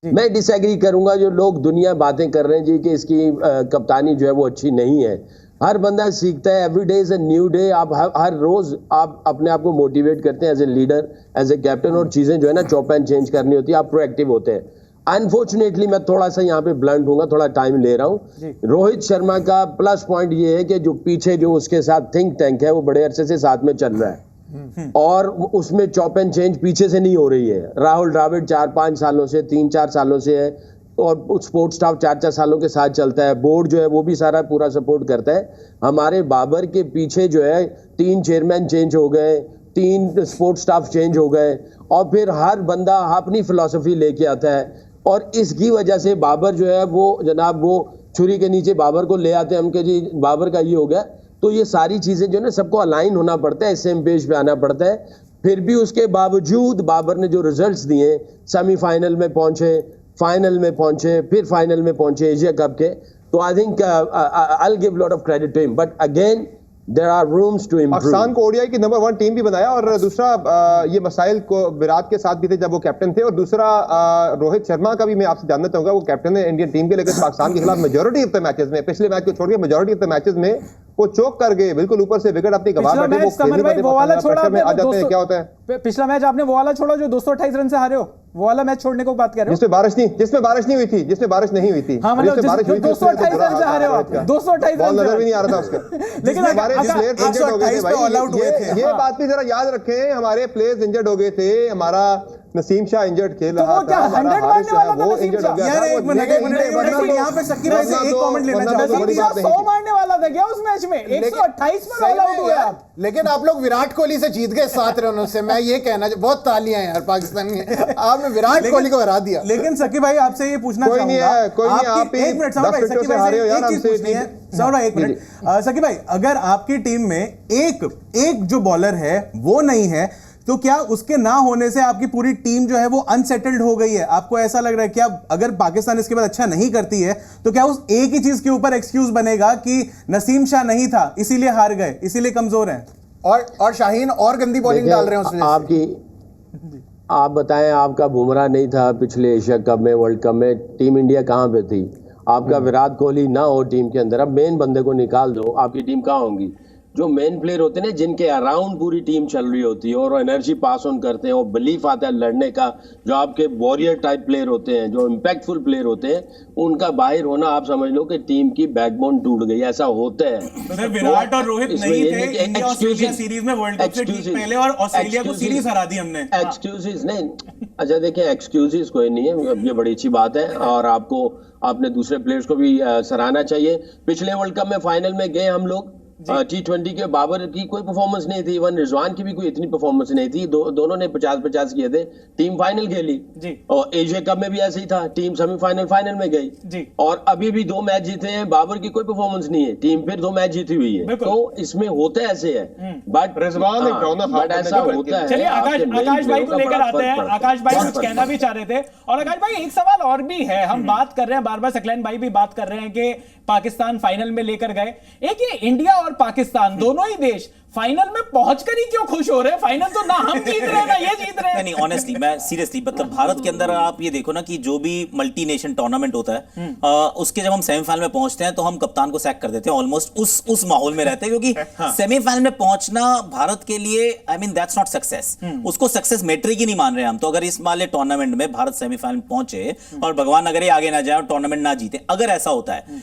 मैं डिसएग्री करूंगा जो लोग दुनिया बातें कर रहे हैं जी कि इसकी कप्तानी जो है वो अच्छी नहीं है। हर बंदा सीखता है, every day is a new day. आप हर रोज आप अपने आप को मोटिवेट करते हैं as a leader, as a captain, और चीजें जो है ना चॉप एंड चेंज करनी होती है, आप प्रोएक्टिव होते हैं। अनफॉर्चुनेटली मैं थोड़ा सा यहाँ पे ब्लंट हूँ, थोड़ा टाइम ले रहा हूँ। रोहित शर्मा का प्लस पॉइंट ये है कि जो पीछे जो उसके साथ थिंक टैंक है वो बड़े अरसे से साथ में चल रहा है, और उसमें चॉप एंड चेंज पीछे से नहीं हो रही है। राहुल द्रविड़ 4-5 सालों से, 3-4 सालों से है, और स्पोर्ट स्टाफ 4-4 सालों के साथ चलता है। बोर्ड जो है वो भी सारा पूरा सपोर्ट करता है। हमारे बाबर के पीछे जो है 3 चेयरमैन चेंज हो गए, 3 स्पोर्ट स्टाफ चेंज हो गए, और फिर हर बंदा अपनी फिलॉसफी लेके आता है, और इसकी वजह से बाबर जो है वो जनाब वो छुरी के नीचे बाबर को ले आते हैं हम कि जी बाबर का ये हो गया। तो ये सारी चीजें जो है ना सबको अलाइन होना पड़ता है, सेम पेज पे आना पड़ता है। फिर भी उसके बावजूद बाबर ने जो रिजल्ट्स दिए, सेमीफाइनल में पहुंचे, फाइनल में पहुंचे, फिर फाइनल में पहुंचे एशिया कप के, तो I think I will give lot of credit to him, but again there are rooms to improve. Pakistan को ओडीआई की नंबर 1 टीम भी बनाया, और दूसरा ये मसाइल को विराट के साथ भी थे जब वो कैप्टन थे, और दूसरा रोहित शर्मा का भी मैं आपसे जानना चाहूंगा। वो कैप्टन है इंडियन टीम के, लेकिन पाकिस्तान के खिलाफ मेजॉरिटी ऑफ द मैचेस में, पिछले मैच को छोड़ के मेजॉरिटी ऑफ द मैचेस में वो चोक कर गए, बिल्कुल ऊपर से विकेट अपनी गवा बैठे, वो खेलने में आ जाते हैं। क्या होता है पिछला मैच आपने वो वाला छोड़ा जो 228 रन से हारे हो, वो वाला मैच छोड़ने को बात कर रहे हो जिसमें बारिश नहीं हुई थी, जिसमें बारिश नहीं हुई थी। हाँ, मतलब 228 रन से हारे हो आप, 228 बॉल नजर भी नहीं आ रहा था उसके। लेकिन हमारे प्लेयर्स इंजर्ड हो गए थे भाई, ये बात भी जरा याद रखें, हमारे प्लेयर्स इंजर्ड हो गए थे। हमारा नसीम शाह इंजर्ड खेल रहा था, हमारा हारिस वो इंजर्ड हो गया था। एक मिनट यहाँ पे शकील भाई से एक कमेंट लेना चाहता हूं। नसीम शाह 100 मारने वाला था क्या उस मैच में? 128 में ऑल आउट हुआ। लेकिन आप लोग विराट कोहली से जीत गए 7 रनों से। मैं ये कहना, बहुत तालियां यार पाकिस्तान में, आपने विराट कोहली को हरा दिया। लेकिन शकील भाई आपसे ये पूछना कोई नहीं है, कोई नहीं, आप ही एक मिनट शकील भाई एक मिनट शकील भाई, अगर आपकी टीम में एक जो बॉलर है वो नहीं है, तो क्या उसके ना होने से आपकी पूरी टीम जो है वो अनसेटल्ड हो गई है? आपको ऐसा लग रहा है क्या अगर पाकिस्तान इसके बाद अच्छा नहीं करती है तो क्या उस एक ही चीज के ऊपर एक्सक्यूज बनेगा कि नसीम शाह नहीं था इसीलिए हार गए, इसीलिए कमजोर हैं, और शाहीन और गंदी बॉलिंग डाल रहे हैं उसमें? आप बताएं, आपका बुमराह नहीं था पिछले एशिया कप में, वर्ल्ड कप में, टीम इंडिया कहां पे थी? आपका विराट कोहली ना हो टीम के अंदर, अब मेन बंदे को निकाल दो, आपकी टीम कहां होगी? जो मेन प्लेयर होते हैं ना, जिनके अराउंड पूरी टीम चल रही होती है और एनर्जी पास ऑन करते हैं और बिलीफ आता है लड़ने का, जो आपके वॉरियर टाइप प्लेयर होते हैं, जो इम्पैक्टफुल प्लेयर होते हैं, उनका बाहर होना आप समझ लो कि टीम की बैकबोन टूट गई, ऐसा होता है। तो विराट और रोहित नहीं थे इंडिया ऑस्ट्रेलिया सीरीज में, वर्ल्ड कप से ठीक पहले, और ऑस्ट्रेलिया को सीरीज हरा दी हमने। एक्सक्यूजेस नहीं, अच्छा देखिए एक्सक्यूजेस कोई नहीं है, ये बड़ी अच्छी बात है, और आपने दूसरे प्लेयर्स को भी सराहना चाहिए। पिछले वर्ल्ड कप में फाइनल में गए हम लोग, T20 के बाबर की कोई परफॉर्मेंस नहीं थी, इवन रिजवान की भी कोई इतनी परफॉर्मेंस नहीं थी, दोनों ने 50-50 किए थे, टीम फाइनल खेली जी। और एशिया कप में भी ऐसे ही था, टीम सेमीफाइनल फाइनल में गई जी। और अभी भी 2 मैच जीते हैं, बाबर की कोई परफॉर्मेंस नहीं है, टीम फिर 2 मैच जीती हुई है, तो इसमें होते ऐसे है, बट रिजवान ऐसा होता है। चलिए आकाश भाई को लेकर आते हैं, आकाश भाई कुछ कहना भी चाह रहे थे। और आकाश भाई एक सवाल और भी है, हम बात कर रहे हैं बार बार, सकलैन भाई भी बात कर रहे हैं कि पाकिस्तान फाइनल में लेकर गए, एक ये इंडिया और पाकिस्तान दोनों ही देश फाइनल में पहुंचकर ही क्यों खुश हो रहे हैं? फाइनल तो ना हम जीत रहे हैं ना ये जीत रहे हैं। नहीं ऑनेस्टली मैं सीरियसली मतलब भारत के अंदर आप ये देखो ना कि जो भी मल्टी नेशन टूर्नामेंट होता है उसके जब हम सेमीफाइनल में पहुंचते हैं तो हम कप्तान को सैक कर देते हैं ऑलमोस्ट उस माहौल में रहते हैं क्योंकि सेमीफाइनल में पहुंचना भारत के लिए I mean that's not success. उसको सक्सेस मेट्रिक ही नहीं मान रहे हम। तो अगर इस वाले टूर्नामेंट में भारत सेमीफाइनल पहुंचे और भगवान अगर ये आगे ना जाए और टूर्नामेंट ना जीते, अगर ऐसा होता है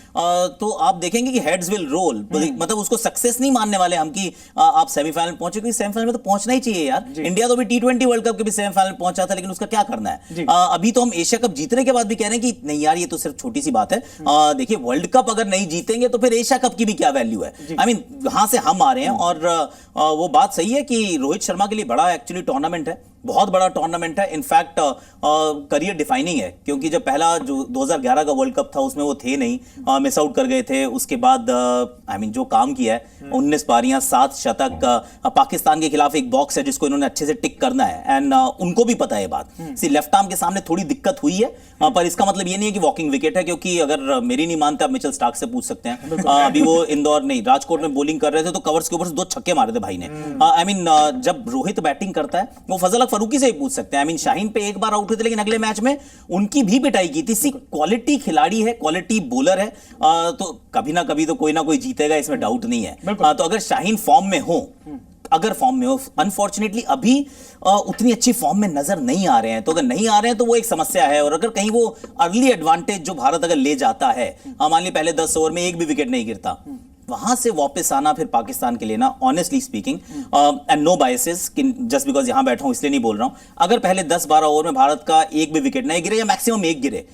तो आप देखेंगे कि हेड्स विल रोल। मतलब उसको सक्सेस नहीं मानने वाले हम कि आप सेमीफाइनल पहुंचे, क्योंकि सेमीफाइनल में तो पहुंचना ही चाहिए यार। इंडिया तो भी T20 वर्ल्ड कप के भी सेमीफाइनल पहुंचा था, लेकिन उसका क्या करना है? अभी तो हम एशिया कप जीतने के बाद भी कह रहे हैं कि नहीं यार ये तो सिर्फ छोटी सी बात है। देखिए वर्ल्ड कप अगर नहीं जीतेंगे तो फिर एशिया कप की भी क्या वैल्यू है? आई मीन वहां से हम आ रहे हैं और वो बात सही है कि रोहित शर्मा के लिए बड़ा एक्चुअली टूर्नामेंट है, बहुत बड़ा टूर्नामेंट है। इनफैक्ट करियर डिफाइनिंग है क्योंकि जब पहला जो 2011 का वर्ल्ड कप था उसमें वो थे नहीं, मिस आउट कर गए थे। उसके बाद आई मीन जो काम किया है 19 पारियां 7 शतक, पाकिस्तान के खिलाफ एक बॉक्स है जिसको इन्होंने अच्छे से टिक करना है एंड उनको भी पता है बात। सी लेफ्ट आर्म के सामने थोड़ी दिक्कत हुई है पर इसका मतलब ये नहीं है कि वॉकिंग विकेट है, क्योंकि अगर मेरी नहीं मानते आप मिचेल स्टार्क से पूछ सकते हैं। अभी वो इंदौर नहीं राजकोट में बॉलिंग कर रहे थे तो कवर्स के ऊपर से 2 छक्के मारे थे भाई ने। आई मीन जब रोहित बैटिंग करता है वो फजल फरूकी से ही पूछ सकते हैं। आई मीन शाहीन पे एक बार आउट हुए थे लेकिन अगले मैच में उनकी भी पिटाई की थी। सी क्वालिटी खिलाड़ी है, क्वालिटी बॉलर है, तो कभी ना कभी तो कोई ना कोई जीतेगा, इसमें डाउट नहीं है। तो अगर शाहीन फॉर्म में हो, अगर फॉर्म में हो, अनफॉर्चुनेटली अभी उतनी अच्छी फॉर्म में नजर नहीं आ रहे हैं, तो अगर नहीं आ रहे हैं तो वो एक समस्या है। और अगर कहीं वो अर्ली एडवांटेज जो भारत अगर ले जाता है, मान लीजिए पहले 10 ओवर में एक भी विकेट नहीं गिरता, वहां से वापस आना फिर पाकिस्तान के लिए ना honestly speaking and no biases just because यहां बैठा हूं इसलिए नहीं बोल रहा हूं, अगर पहले 10-12 ओवर में भारत का एक भी विकेट नहीं गिरे या मैक्सिमम एक गिरे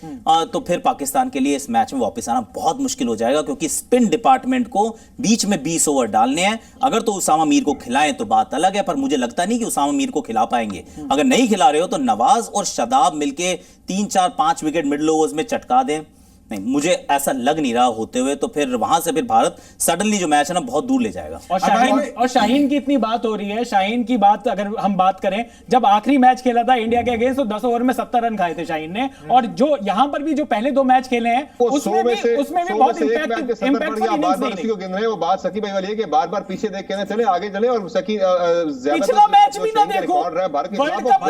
तो फिर पाकिस्तान के लिए इस मैच में वापस आना बहुत मुश्किल हो जाएगा, क्योंकि स्पिन डिपार्टमेंट को बीच में 20 ओवर डालने हैं। अगर तो उसामा मीर को खिलाएं तो बात अलग है, पर मुझे लगता नहीं कि उसामा मीर को खिला पाएंगे। अगर नहीं खिला रहे हो तो नवाज और शादाब मिलके 3-4-5 विकेट मिडिल ओवर्स में चटका दें, नहीं मुझे ऐसा लग नहीं रहा होते हुए, तो फिर वहां से फिर भारत सडनली जो मैच है ना बहुत दूर ले जाएगा। और शाहीन की इतनी बात हो रही है, शाहीन की बात अगर हम बात करें, जब आखिरी मैच खेला था इंडिया के अगेंस्ट तो 10 ओवर में 70 रन खाए थे शाहीन ने, और जो यहां पर भी जो पहले 2 मैच खेले हैं उसमें भी बहुत इम्पैक्टफुल गिन रहे हैं। वो बात सकी भाई वाली है कि बार-बार पीछे देख के ना चले, आगे चले, और सकी पिछला मैच भी ना देखो, वर्ल्ड कप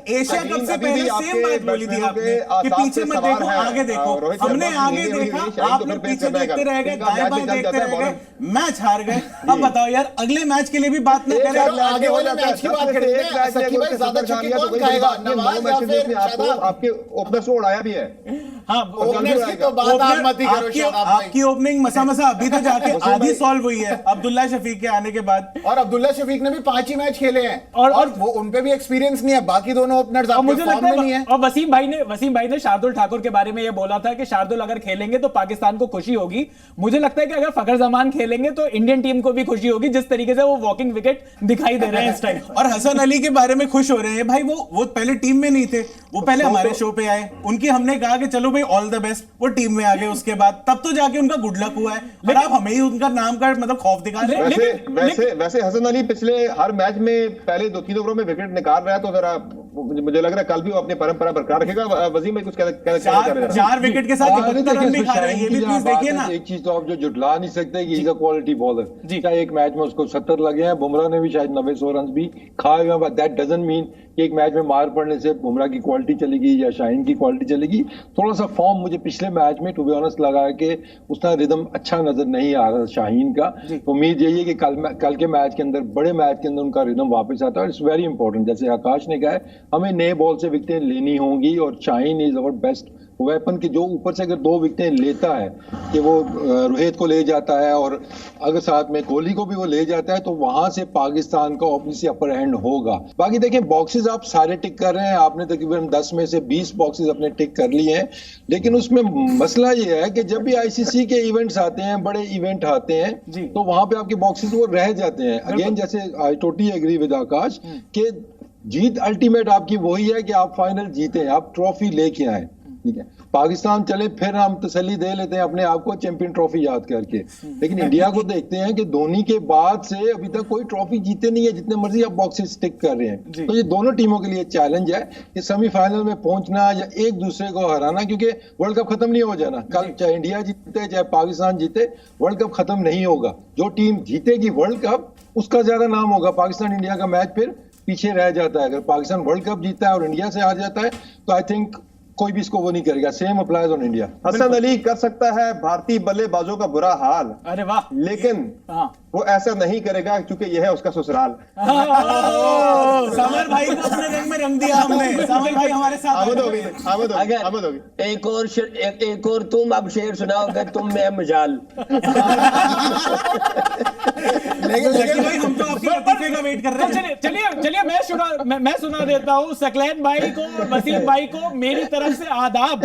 एशिया कप से पहले सेम बात बोली थी आपने कि पीछे मत देखो आगे देखो। हमने आगे देखा, आप लोग पीछे देखते रह गए, दाएं-बाएं देखते रह गए, मैच हार गए। अब बताओ यार अगले मैच के लिए भी बात नहीं करें, आगे वाले मैच की बात करें। सकी भाई ज्यादा छक्के कौन खाएगा, नवाज या फिर आपके ओपनर्स को उड़ाया भी है। हाँ ओपनर्स की तो बात आप मत ही करो शादाब भाई। आपकी ओपनिंग मसा अभी तो जाके आधी सॉल्व हुई है अब्दुल्ला शफीक के आने के बाद, और अब्दुल्ला शफीक ने भी 5 ही मैच खेले हैं और वो उन पे भी एक्सपीरियंस नहीं है। बाकी दोनों ओपनर्स आपके फॉर्म में नहीं है। और वसीम भाई ने शार्दुल ठाकुर के बारे में ये बोला था कि शार्दुल अगर खेलेंगे तो पाकिस्तान को खुशी होगी। मुझे लगता है कि अगर फखर जमान खेलेंगे तो इंडियन टीम को भी खुशी होगी, जिस तरीके से वो वॉकिंग विकेट दिखाई दे रहे हैं इस टाइम। और हसन अली के बारे में खुश हो रहे हैं भाई, वो पहले टीम में नहीं थे, वो पहले हमारे शो पे आए, उनकी हमने कहा कि चलो भाई ऑल द बेस्ट, वो टीम में आ गए उसके बाद, तब तो जाके उनका गुड लक हुआ है। और आप हमें ही उनका नाम का मतलब खौफ दिखा रहे हैं। वैसे हसन अली पिछले हर मैच में पहले 2-3 ओवरों में विकेट निकाल रहा है, तो जरा मुझे लग रहा है कल भी वो अपनी परंपरा बरकरार रखेगा। वसीम भाई कुछ चार विकेट के साथ 71 रन भी खा रहे हैं, ये भी प्लीज देखिए ना। एक चीज तो आप जो जुटला नहीं सकते कि इज अ क्वालिटी बॉलर। क्या एक मैच में उसको 70 लगे हैं, बुमराह ने भी शायद 90-100 रन भी खाए हुए हैं, बट दैट डजंट मीन कि एक मैच में मार पड़ने से बुमराह की क्वालिटी चलेगी या शाहीन की क्वालिटी चलेगी। थोड़ा सा फॉर्म मुझे पिछले मैच में टू बी ऑनेस्ट लगा है कि उसका रिदम अच्छा नजर नहीं आ रहा शाहीन का। तो उम्मीद यही है कि कल के मैच के अंदर, बड़े मैच के अंदर उनका रिदम वापस आता है। इट्स वेरी इंपॉर्टेंट, जैसे आकाश ने कहा है, हमें नए बॉल से विकेटें लेनी होंगी और Shaheen is our best weapon कि जो ऊपर से अगर 2 विकेटें लेता है कि वो रोहित को ले जाता है और अगर साथ में कोहली को भी वो ले जाता है, तो वहां से पाकिस्तान का ऑब्वियसली अपर हैंड होगा। बाकी देखें बॉक्सेस आप सारे टिक कर रहे हैं, आपने तकरीबन 10 में से 20 बॉक्सेस अपने टिक कर लिए हैं, लेकिन उसमें मसला ये है कि जब भी आईसीसी के इवेंट्स आते हैं, बड़े इवेंट आते हैं, तो वहां पे आपके बॉक्सेस वो रह जाते हैं। अगेन जैसे आई टोटली एग्री विद आकाश कि जीत अल्टीमेट आपकी वही है कि आप फाइनल जीते, आप ट्रॉफी लेके आए। ठीक है, पाकिस्तान चले फिर हम तसल्ली दे लेते हैं अपने आप को चैंपियन ट्रॉफी याद करके, लेकिन इंडिया को देखते हैं कि धोनी के बाद से अभी तक कोई ट्रॉफी जीते नहीं है, जितने मर्जी आप बॉक्सेस टिक कर रहे हैं। तो ये दोनों टीमों के लिए चैलेंज है कि सेमीफाइनल में पहुंचना या एक दूसरे को हराना, क्योंकि वर्ल्ड कप खत्म नहीं हो जाना। कल चाहे इंडिया जीते चाहे पाकिस्तान जीते, वर्ल्ड कप खत्म नहीं होगा। जो टीम जीतेगी वर्ल्ड कप उसका ज्यादा नाम होगा। पाकिस्तान इंडिया का मैच फिर पीछे रह जाता है। अगर पाकिस्तान वर्ल्ड कप जीतता है और इंडिया से हार जाता है तो आई थिंक कोई भी इसको वो नहीं करेगा। Same applies on India. Hasan Ali कर सकता है भारतीय बल्लेबाजों का बुरा हाल, अरे वाह, लेकिन वो ऐसा नहीं करेगा क्योंकि यह है उसका ससुराल। समर भाई को अपने रंग में रंग दिया हमने। समर भाई हमारे साथ आमद होगी। एक और तुम अब शेर सुनाओगे, तुम मैं मजाल। लेकिन भाई हम तो आपके लतीफे का वेट कर रहे हैं। चलिए मैं सुना देता हूँ। सकलैन भाई को और वसीम भाई को मेरी तरफ से आदाब।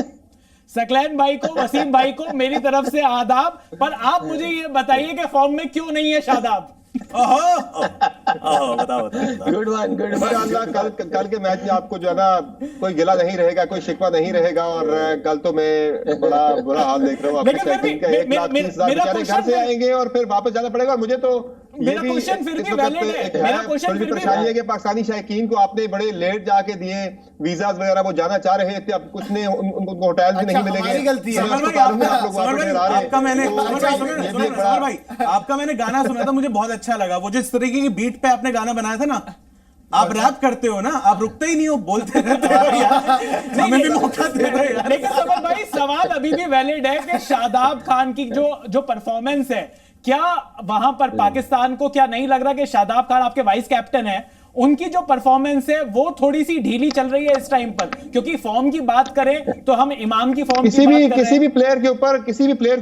सकलैन भाई को, वसीम भाई को मेरी तरफ से आदाब। पर आप मुझे ये बताइए कि फॉर्म में क्यों नहीं है शादाब? बताओ। Good one. कल के मैच में आपको जो है ना कोई गिला नहीं रहेगा, कोई शिकवा नहीं रहेगा। और कल तो मैं बड़ा बुरा हाल देख रहा हूँ। आपके शौकीन का 1,30,000 बेचारे घर से आएंगे और फिर वापस जाना पड़ेगा। और मुझे तो मेरा क्वेश्चन फिर भी वैलिड है। मेरा क्वेश्चन फिर भी परेशानी है कि पाकिस्तानी शायकीन को आपने बड़े लेट जाके दिए वीजाज वगैरह, वो जाना चाह रहे थे, अब कुछ ने उनको होटल भी नहीं मिलेंगे। हमारी गलती है। आपका मैंने गाना सुना था, मुझे बहुत अच्छा लगा। वो जिस तरीके की बीट पे आपने गाना बनाया था ना, आप रैप करते हो ना, आप रुकते ही नहीं हो, बोलते रहते हो यार। हमें भी मौका दे रहे हो। लेकिन समर भाई सवाल अभी भी वैलिड है कि शादाब खान की जो परफॉर्मेंस है, क्या वहां पर पाकिस्तान को क्या नहीं लग रहा कि शादाब खान आपके वाइस कैप्टन है, उनकी जो परफॉर्मेंस है वो थोड़ी सी ढीली चल रही है इस टाइम पर? क्योंकि फॉर्म की बात करें तो हम इमाम की फॉर्म किसी भी प्लेयर के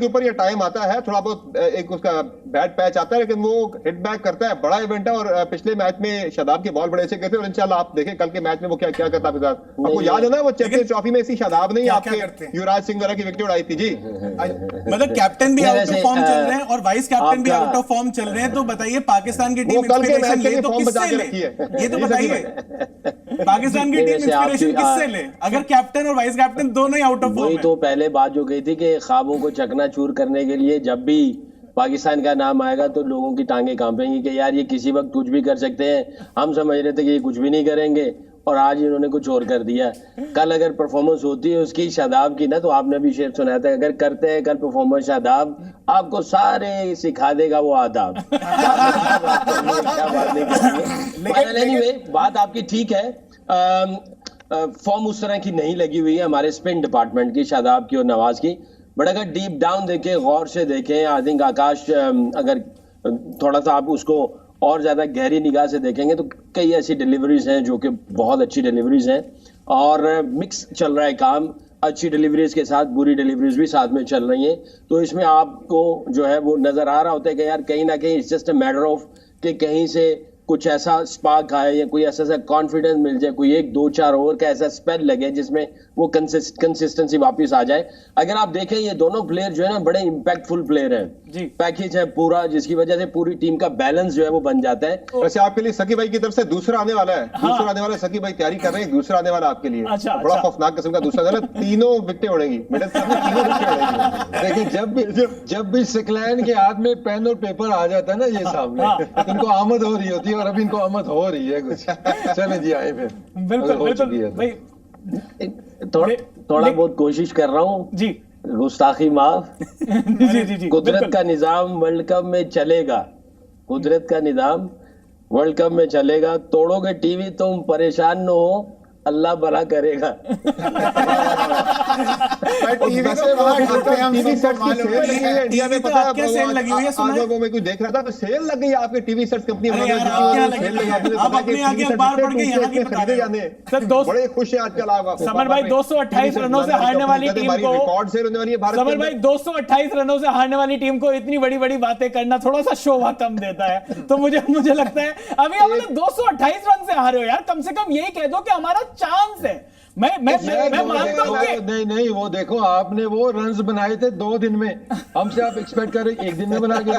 ऊपर ये टाइम आता है, थोड़ा बहुत एक उसका बैड पैच आता है, लेकिन वो हिट बैक करता है। बड़ा इवेंट है। और पिछले मैच में शादाब के बॉल बड़े अच्छे करते हैं। और इंशाल्लाह आप देखें कल के मैच में वो क्या क्या करता है। आपको याद है ना वो चैंपियंस ट्रॉफी में इसी शादाब ने आपके युवराज सिंह वगैरह की विकेट उड़ाई थी जी। मतलब कैप्टन भी आउट ऑफ फॉर्म चल रहे हैं और वाइस कैप्टन भी आउट ऑफ फॉर्म चल रहे हैं। तो बताइए पाकिस्तान की टीम कल के मैच ले तो फॉर्म बचा किससे के ले? रखी है। ये तो बताइए, पाकिस्तान की टीम इंस्पिरेशन किससे ले अगर कैप्टन और वाइस कैप्टन दोनों ही आउट ऑफ फॉर्म वही है? तो पहले बात जो गई थी कि ख्वाबों को चकनाचूर करने के लिए जब भी पाकिस्तान का नाम आएगा तो लोगों की टांगे कांपेंगी कि यार ये किसी वक्त कुछ भी कर सकते हैं। हम समझ रहे थे कि ये कुछ भी नहीं करेंगे और आज इन्होंने कुछ और कर दिया। कल अगर परफॉर्मेंस होती है उसकी शादाब की ना, तो आपने भी शेर सुनाया था, अगर करते हैं कल परफॉर्मेंस शादाब, आपको सारे सिखा देगा वो आदाब। एनीवे, बात आपकी ठीक है। फॉर्म उस तरह की नहीं लगी हुई है हमारे स्पिन डिपार्टमेंट की, शादाब की और नवाज की। बट अगर डीप डाउन देखें, गौर से देखें, आई थिंक आकाश अगर थोड़ा सा आप उसको और ज्यादा गहरी निगाह से देखेंगे तो कई ऐसी डिलीवरीज हैं जो कि बहुत अच्छी डिलीवरीज हैं और मिक्स चल रहा है काम। अच्छी डिलीवरीज के साथ बुरी डिलीवरीज भी साथ में चल रही हैं। तो इसमें आपको जो है वो नजर आ रहा होता है कि यार कहीं ना कहीं it's just a matter of कि कहीं से कुछ ऐसा स्पार्क आए या कोई ऐसा कॉन्फिडेंस मिल जाए, कोई 1-2-4 ओवर का ऐसा स्पेल लगे जिसमें वो कंसिस्टेंसी वापस आ जाए। अगर आप देखें ये दोनों प्लेयर जो है ना बड़े इंपैक्टफुल प्लेयर हैं। पैकेज है पूरा, जिसकी वजह से पूरी टीम का बैलेंस जो है वो बन जाता है। वैसे आपके लिए सकी भाई की तरफ से दूसरा आने वाला है। दूसरा आने वाला है, सकी भाई तैयारी कर रहे हैं, दूसरा आने वाला आपके लिए बड़ा खौफनाक किस्म का दूसरा आने वाला। तीनों विकेटें उड़ेंगी, देखिए जब भी सकलैन के हाथ में पेन और पेपर आ जाता है ना ये सामने, इनको आमद हो रही होती है और अभी इनको आमद हो रही है कुछ। चले जी आए फिर। बिल्कुल भाई, थोड़ा बहुत कोशिश कर रहा हूँ जी, गुस्ताखी माफ। जी कुदरत का निजाम वर्ल्ड कप में चलेगा, कुदरत का निजाम वर्ल्ड कप में चलेगा। तोड़ोगे टीवी तुम परेशान न हो, अल्लाह भला करेगा। टीवी सेट की सेल लगी है इंडिया में, पता है क्या सेल लगी हुई है? आज लोगों में कुछ देख रहा था तो सेल लग गई है आपके टीवी सेट कंपनी में। बड़े खुश हैं आजकल आप। समर भाई 228 रनों से हारने वाली टीम को, रिकॉर्ड सेल होने वाली है भारत। समर भाई 228 रनों से हारने वाली टीम को इतनी बड़ी बड़ी बातें करना थोड़ा सा शोभा कम देता है। तो मुझे लगता है अभी आप 228 रन से हारे हो यार, कम से कम यही कह दो कि हमारा चांस है। मैं मानता हूं कि नहीं वो देखो आपने वो रन्स बनाए थे 2 दिन में, हमसे आप एक्सपेक्ट कर रहे 1 दिन में बना के।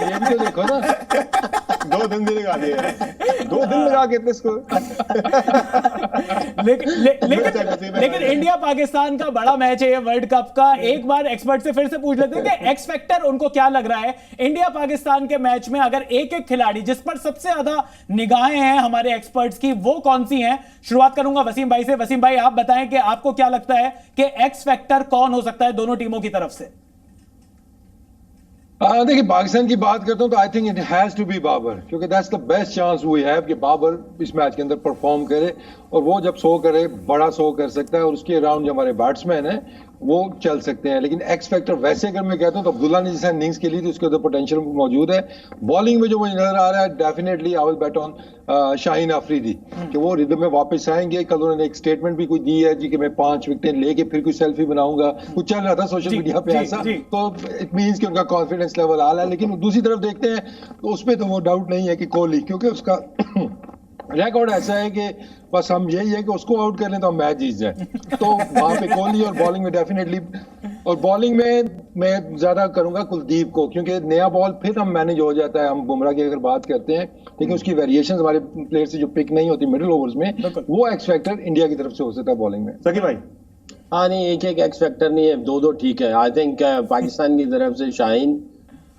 ये भी तो देखो ना। 2 दिन भी लगा दिए, 2 दिन लगा के इतने स्कोर। लेकिन इंडिया पाकिस्तान का बड़ा मैच है ये वर्ल्ड कप का। एक बार एक्सपर्ट से फिर से पूछ लेते हैं कि एक्स फैक्टर उनको क्या लग रहा है इंडिया पाकिस्तान के मैच में। अगर एक एक खिलाड़ी जिस पर सबसे ज्यादा निगाहें हैं हमारे एक्सपर्ट्स की, वो कौन सी हैं? शुरुआत करूंगा वसीम भाई से। वसीम भाई, आप बताएं कि आपको क्या लगता है कि एक्स फैक्टर कौन हो सकता है दोनों टीमों की तरफ से? देखिए, पाकिस्तान की बात करता हूं तो I think it has to be Babar, क्योंकि that's the best chance we have कि बाबर इस मैच के अंदर परफॉर्म करे, और वो जब शो करे बड़ा शो कर सकता है, और उसके अराउंड जो हमारे बैट्समैन हैं वो चल सकते हैं। लेकिन एक्स फैक्टर वैसे अगर मैं कहता हूं तो अब्दुल्ला ने जैसे इनिंग्स के लिए तो उसके अंदर पोटेंशियल मौजूद है। बॉलिंग में जो मुझे नजर आ रहा है, definitely I will bet on Shaheen Afridi कि वो रिदम में वापस आएंगे। कल उन्होंने एक स्टेटमेंट भी कुछ दी है जी कि मैं 5 विकेटें लेके फिर कुछ सेल्फी बनाऊंगा, कुछ चल रहा था सोशल मीडिया पे ऐसा, तो इट मींस कि उनका कॉन्फिडेंस लेवल आला है। लेकिन दूसरी तरफ देखते हैं तो उसमें तो वो डाउट नहीं है कि कोहली, क्योंकि उसका रिकॉर्ड ऐसा है कि बस हम यही है कि उसको आउट कर लें तो हम मैच जीत जाए। तो वहां पे कोहली, और बॉलिंग में डेफिनेटली, और बॉलिंग में मैं ज्यादा करूंगा कुलदीप को, क्योंकि नया बॉल फिर हम मैनेज हो जाता है। हम बुमराह की अगर बात करते हैं, लेकिन उसकी वेरिएशंस हमारे प्लेयर से जो पिक नहीं होती मिडिल ओवर्स में, वो एक्स फैक्टर इंडिया की तरफ से हो सकता है बॉलिंग में। सकी भाई? हाँ, नहीं, एक एक एक्स फैक्टर नहीं है, दो ठीक है। आई थिंक पाकिस्तान की तरफ से शाहीन,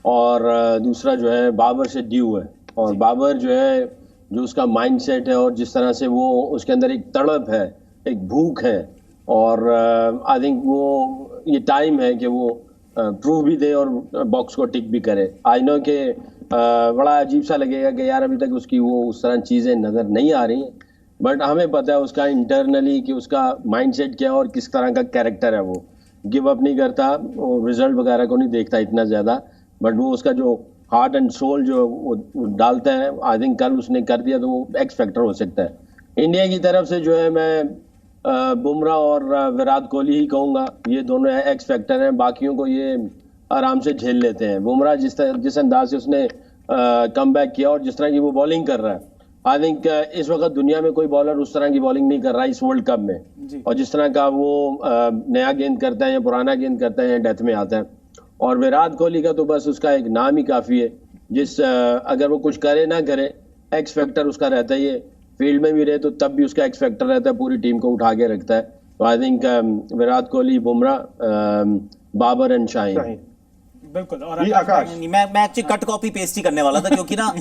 और दूसरा जो है बाबर से ड्यू है। और बाबर जो है, जो उसका माइंडसेट है और जिस तरह से वो, उसके अंदर एक तड़प है, एक भूख है, और आई थिंक वो ये टाइम है कि वो प्रूव भी दे और बॉक्स को टिक भी करे। आई नो कि बड़ा अजीब सा लगेगा कि यार अभी तक उसकी वो उस तरह चीज़ें नज़र नहीं आ रही, बट हमें पता है उसका इंटरनली कि उसका माइंडसेट क्या है और किस तरह का कैरेक्टर है। वो गिव अप नहीं करता, वो रिजल्ट वगैरह को नहीं देखता इतना ज़्यादा, बट वो उसका जो हार्ट एंड सोल जो वो डालता है, आई थिंक कल उसने कर दिया तो वो एक्स फैक्टर हो सकता है। इंडिया की तरफ से जो है मैं बुमराह और विराट कोहली ही कहूँगा, ये दोनों एक्स फैक्टर हैं। बाकियों को ये आराम से झेल लेते हैं। बुमराह जिस अंदाज से उसने कम बैक किया और जिस तरह की वो बॉलिंग कर रहा है, आई थिंक इस वक्त दुनिया में कोई बॉलर उस तरह की बॉलिंग नहीं कर रहा है इस वर्ल्ड कप में। और जिस तरह का वो नया गेंद करता है या पुराना गेंद करता है या डेथ में आता है। और विराट कोहली का तो बस उसका एक नाम ही काफ़ी है, अगर वो कुछ करे ना करे, एक्स फैक्टर उसका रहता ही है। फील्ड में भी रहे तो तब भी उसका एक्स फैक्टर रहता है, पूरी टीम को उठा के रखता है। तो I think Virat Kohli, Bumrah, Babar and Shaheen. बिल्कुल। और मैं एक्चुअली कट कॉपी पेस्ट ही करने वाला था, क्योंकि ना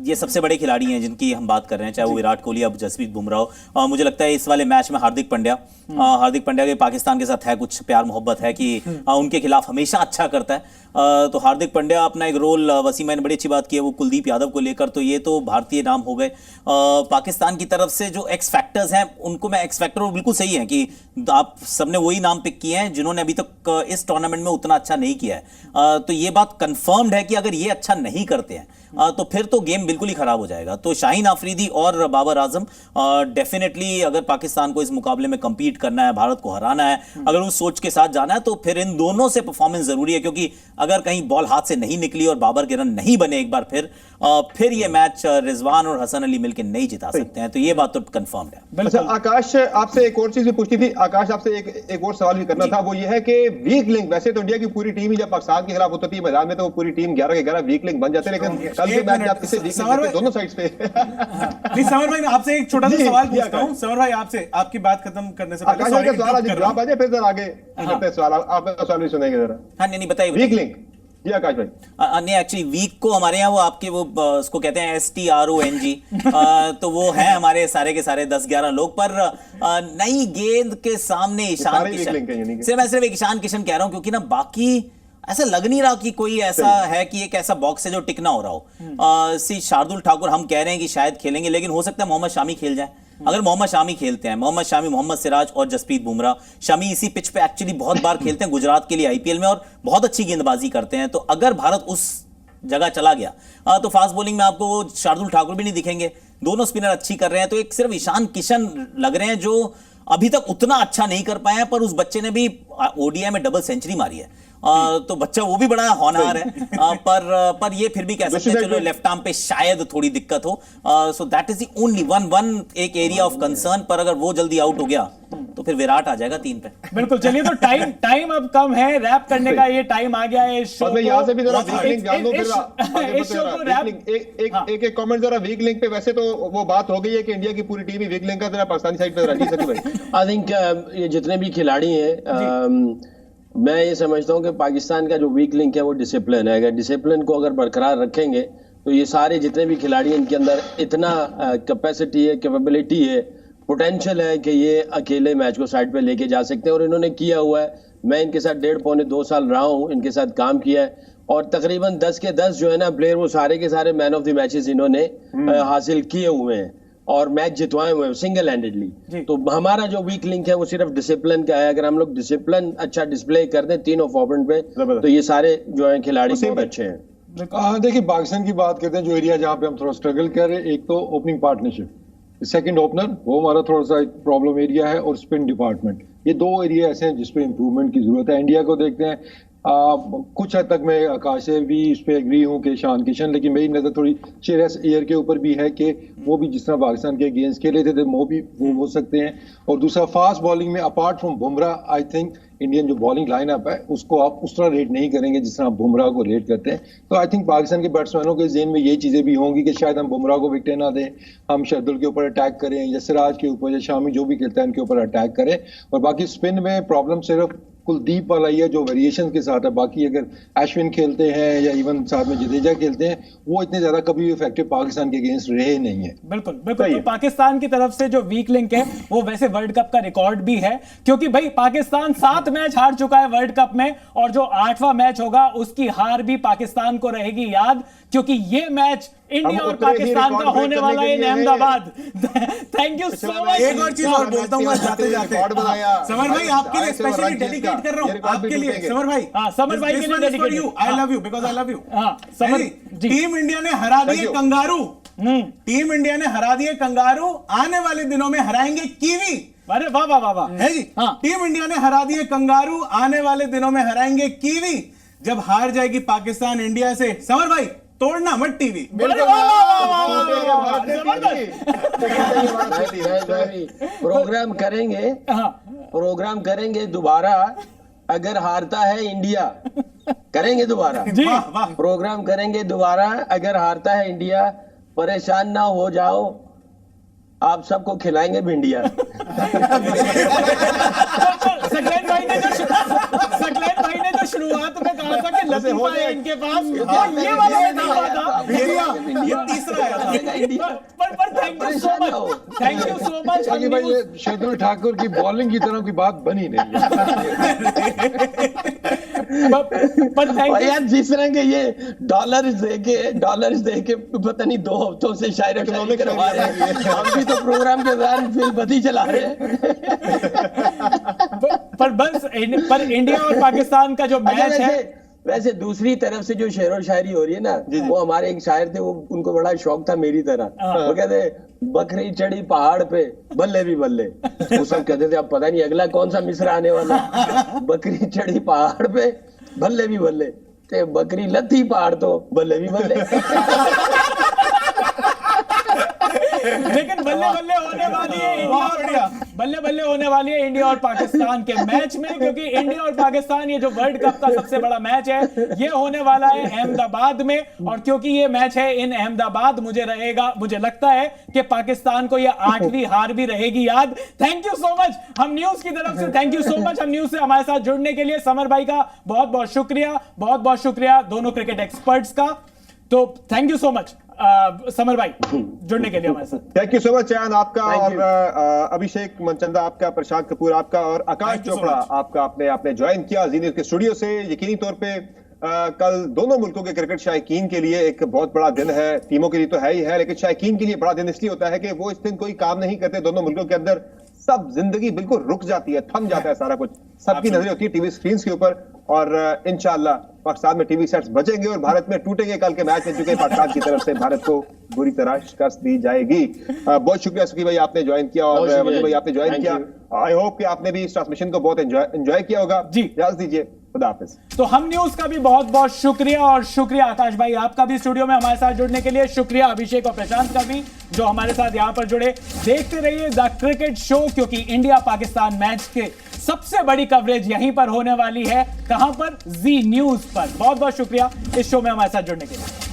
ये सबसे बड़े खिलाड़ी हैं जिनकी हम बात कर रहे हैं, चाहे वो विराट कोहली या जसप्रीत बुमराह हो। मुझे लगता है इस वाले मैच में हार्दिक पांड्या के पाकिस्तान के साथ है कुछ प्यार मोहब्बत है कि उनके खिलाफ हमेशा अच्छा करता है। तो हार्दिक पांड्या अपना एक रोल, वसीम भाई ने बड़ी अच्छी बात की है वो कुलदीप यादव को लेकर, तो ये तो भारतीय नाम हो गए। पाकिस्तान की तरफ से जो एक्स फैक्टर्स हैं उनको मैं एक्स फैक्टर, और बिल्कुल सही है कि आप सबने वही नाम पिक किए हैं जिन्होंने अभी तक इस टूर्नामेंट में उतना अच्छा नहीं किया है। तो ये बात कंफर्म्ड है कि अगर ये अच्छा नहीं करते हैं तो फिर तो गेम बिल्कुल ही खराब हो जाएगा। तो शाहीन अफरीदी और बाबर आजम डेफिनेटली, अगर पाकिस्तान को इस मुकाबले में compete करना है, भारत को हराना है, अगर उस सोच के साथ जाना है, तो फिर इन दोनों से परफॉर्मेंस जरूरी है। क्योंकि अगर कहीं बॉल हाथ से नहीं निकली और बाबर के रन नहीं बने एक बार फिर ये मैच रिजवान और हसन अली मिलकर नहीं जिता सकते हैं। तो ये बात तो कंफर्म्ड है। अच्छा आकाश, आपसे एक और चीज भी पूछनी थी। आकाश, आपसे एक और सवाल भी करना था, वो ये है कि वीक लिंक, वैसे तो इंडिया की पूरी टीम ही जब पाकिस्तान के खिलाफ होती है मैदान में तो वो पूरी टीम 11 के 11 वीक लिंक बन जाते हैं, लेकिन कल के मैच में आप किसे वीक लिंक दोनों साइड पे? नहीं समर भाई, मैं आपसे एक छोटा सा सवाल पूछता हूं। समर भाई, आपसे आपकी बात खत्म करने से पहले आकाश का सवाल जवाब आ जाए, फिर जरा आगे करते हैं सवाल। आपका सवाल भी सुनेंगे जरा। हाँ, नहीं बताइए। वीक लिंक जी आकाश भाई। नहीं, एक्चुअली वीक को हमारे यहाँ वो आपके वो उसको कहते हैं STRONG, तो वो है हमारे सारे के सारे 10-11 लोग। पर नई गेंद के सामने ईशान किशन, सिर्फ एक ईशान किशन कह रहा हूं, क्योंकि ना बाकी ऐसा लग नहीं रहा कि कोई ऐसा है कि एक ऐसा बॉक्स है जो टिक ना हो रहा हो। शार्दुल ठाकुर हम कह रहे हैं कि शायद खेलेंगे, लेकिन हो सकता है मोहम्मद शामी खेल जाए। अगर मोहम्मद शामी खेलते हैं, मोहम्मद शामी, मोहम्मद सिराज और जसप्रीत बुमराह, शामी इसी पिच पे एक्चुअली बहुत बार खेलते हैं गुजरात के लिए IPL में और बहुत अच्छी गेंदबाजी करते हैं। तो अगर भारत उस जगह चला गया तो फास्ट बॉलिंग में आपको वो शार्दुल ठाकुर भी नहीं दिखेंगे। दोनों स्पिनर अच्छी कर रहे हैं, तो एक सिर्फ ईशान किशन लग रहे हैं जो अभी तक उतना अच्छा नहीं कर पाए हैं। पर उस बच्चे ने भी ODI में डबल सेंचुरी मारी है, तो बच्चा वो भी बड़ा होनहार है। पर ये फिर भी कह सकते हैं चलो लेफ्ट आर्म पे शायद थोड़ी दिक्कत हो। So that is the only one एक एरिया ऑफ कंसर्न। पर अगर वो जल्दी आउट हो गया तो फिर विराट आ जाएगा 3 पे। बिल्कुल। चलिए, तो टाइम अब कम है, रैप करने का ये टाइम आ गया है इस शो मैं यहाँ से भी जरा वीक लिंक जान दूं, फिर इस शो को रैप एक कमेंट जरा वीक लिंक पे। वैसे तो वो बात हो गई है कि इंडिया की पूरी टीम ही वीक लिंक का, जरा पाकिस्तानी साइड पे रखी सके भाई। आई थिंक ये जितने भी खिलाड़ी हैं, मैं ये समझता हूँ कि पाकिस्तान का जो वीक लिंक है वो डिसिप्लिन है। अगर डिसिप्लिन को अगर बरकरार रखेंगे तो ये सारे जितने भी खिलाड़ी हैं इनके अंदर इतना कैपेसिटी है, कैपेबिलिटी है, पोटेंशियल है कि ये अकेले मैच को साइड पे लेके जा सकते हैं, और इन्होंने किया हुआ है। मैं इनके साथ 1.5-2 साल रहा हूँ, इनके साथ काम किया है, और तकरीबन 10 के 10 जो है ना प्लेयर, वो सारे के सारे मैन ऑफ द मैचेस इन्होंने हासिल किए हुए हैं और मैच जितवाए हुए हैं सिंगल हैंडेडली। तो हमारा जो वीक लिंक है वो सिर्फ डिसिप्लिन का है। अगर हम लोग डिसिप्लिन अच्छा डिस्प्ले कर दें तीनों फॉर्मेट पे, तो ये सारे जो है खिलाड़ी बहुत अच्छे हैं। देखिए, पाकिस्तान की बात करते हैं, जो एरिया जहाँ पे हम थोड़ा स्ट्रगल कर रहे हैं, एक तो ओपनिंग पार्टनरशिप, सेकंड ओपनर, वो हमारा थोड़ा सा प्रॉब्लम एरिया है, और स्पिन डिपार्टमेंट। ये 2 एरिया ऐसे हैं जिसपे इंप्रूवमेंट की जरूरत है। इंडिया को देखते हैं, कुछ हद तक मैं आकाश से भी इस पे एग्री हूँ कि ईशान किशन, लेकिन मेरी नज़र थोड़ी श्रेयस अय्यर के ऊपर भी है कि वो भी जिस तरह पाकिस्तान के अगेंस्ट खेले थे वो भी वो हो सकते हैं। और दूसरा, फास्ट बॉलिंग में apart from Bumrah, I think Indian जो बॉलिंग लाइनअप है उसको आप उस तरह रेट नहीं करेंगे जिस तरह आप बुमराह को रेट करते हैं। तो आई थिंक पाकिस्तान के बैट्समैनों के ज़हन में ये चीज़ें भी होंगी कि शायद हम बुमराह को विकेट ना दें, हम शार्दुल के ऊपर अटैक करें, या सिराज के ऊपर, या शामी जो भी खेलता है उनके ऊपर अटैक करें। और बाकी स्पिन में प्रॉब्लम सिर्फ कुलदीप वाला ही है जो वेरिएशन के साथ है। बाकी अगर अश्विन खेलते हैं या इवन साथ में जडेजा खेलते हैं, वो इतने ज्यादा कभी भी इफेक्टिव पाकिस्तान के अगेंस्ट रहे नहीं है। बिल्कुल बिल्कुल। तो पाकिस्तान की तरफ से जो वीक लिंक है वो वैसे वर्ल्ड कप का रिकॉर्ड भी है, क्योंकि भाई पाकिस्तान 7 मैच हार चुका है वर्ल्ड कप में, और जो 8वां मैच होगा उसकी हार भी पाकिस्तान को रहेगी याद, क्योंकि ये मैच इंडिया और पाकिस्तान का होने वाला है in Ahmedabad. Thank you so much. एक और चीज और बोलता हूँ जाते जाते, समर भाई आपके लिए स्पेशली डेडिकेट कर रहा हूँ, आपके लिए समर भाई। हाँ, समर भाई के लिए dedicate you, I love you because I love you. हाँ, समर जी। टीम इंडिया ने हरा दिए कंगारू, टीम इंडिया ने हरा दिए कंगारू, आने वाले दिनों में हराएंगे कीवी। अरे वाह वाह वाह वाह, है जी। हाँ। टीम इंडिया ने हरा दिए कंगारू, आने वाले दिनों में हराएंगे कीवी। जब हार जाएगी पाकिस्तान इंडिया से, समर भाई तोड़ना मत टीवी। प्रोग्राम करेंगे, प्रोग्राम करेंगे दोबारा, अगर हारता है इंडिया करेंगे दोबारा, प्रोग्राम करेंगे दोबारा अगर हारता है इंडिया। परेशान ना हो जाओ, आप सबको खिलाएंगे भिंडिया। सकलैन भाई ने जो शुरुआत में कहा था कि लतीफा है इनके पास, ये वाला लतीफा था, ये तीसरा है। पर thank you so much, thank you so much. भाई ये शार्दुल ठाकुर की बॉलिंग की तरह की बात बनी नहीं है। पर थैंक यू यार, जिस तरह के ये डॉलर्स दे के पता नहीं 2 हफ्तों से शायरी करवा रहे हैं, हम भी तो प्रोग्राम के दौरान फिल्म बदी चला रहे हैं। पर इंडिया और पाकिस्तान का जो मैच है, वैसे दूसरी तरफ से जो शेर और शायरी हो रही है ना, वो हमारे एक शायर थे, वो उनको बड़ा शौक था मेरी तरह। वो कहते बकरी चढ़ी पहाड़ पे बल्ले भी बल्ले। वो सब कहते थे अब पता नहीं अगला कौन सा मिसरा आने वाला। बकरी चढ़ी पहाड़ पे बल्ले भी बल्ले, ते बकरी लथी पहाड़ तो बल्ले भी बल्ले। लेकिन बल्ले बल्ले होने वाली है इंडिया, बल्ले बल्ले होने वाली है इंडिया और पाकिस्तान के मैच में, क्योंकि इंडिया और पाकिस्तान ये जो वर्ल्ड कप का सबसे बड़ा मैच है ये होने वाला है अहमदाबाद में। और क्योंकि ये मैच है इन अहमदाबाद, मुझे लगता है कि पाकिस्तान को ये 8वीं हार भी रहेगी याद। थैंक यू सो मच, हम न्यूज की तरफ से थैंक यू सो मच, हम न्यूज से हमारे साथ जुड़ने के लिए समर भाई का बहुत बहुत शुक्रिया, बहुत बहुत शुक्रिया दोनों क्रिकेट एक्सपर्ट्स का। तो thank you so much summer भाई जुड़ने के लिए हमारे साथ। थैंक यू सो मच चैन आपका, और अभिषेक मनचंदा आपका, प्रशांत कपूर आपका, और आकाश चोपड़ा आपका। आपने ज्वाइन किया जी न्यूज़ के स्टूडियो से। यकीनी तौर पे कल दोनों मुल्कों के क्रिकेट शायकीन के लिए एक बहुत बड़ा दिन है। टीमों के लिए तो है ही है, लेकिन शायकीन के लिए बड़ा दिन इसलिए होता है कि वो इस दिन कोई काम नहीं करते। दोनों मुल्कों के अंदर सब जिंदगी बिल्कुल रुक जाती है, थम जाता है सारा कुछ, सबकी नजरें होती है टीवी स्क्रीन के ऊपर। और इंशाल्लाह पाकिस्तान में टीवी सेट्स बचेंगे और भारत में टूटेंगे कल के मैच में, चूंकि पाकिस्तान की तरफ से भारत को बुरी तरह शिकस्त दी जाएगी। बहुत शुक्रिया सुखी भाई आपने ज्वाइन किया, और वजीर भाई आपने ज्वाइन किया। आई होप कि आपने भी इस ट्रांसमिशन को बहुत एंजॉय किया होगा जी। इजाजत दीजिए। खुदा हाफिज। तो हम न्यूज का भी बहुत बहुत शुक्रिया, और शुक्रिया आकाश भाई आपका भी स्टूडियो में हमारे साथ जुड़ने के लिए। शुक्रिया अभिषेक और प्रशांत का भी जो हमारे साथ यहां पर जुड़े। देखते रहिए द क्रिकेट शो, क्योंकि इंडिया पाकिस्तान मैच के सबसे बड़ी कवरेज यहीं पर होने वाली है। कहां पर? जी न्यूज पर। बहुत बहुत शुक्रिया इस शो में हमारे साथ जुड़ने के लिए।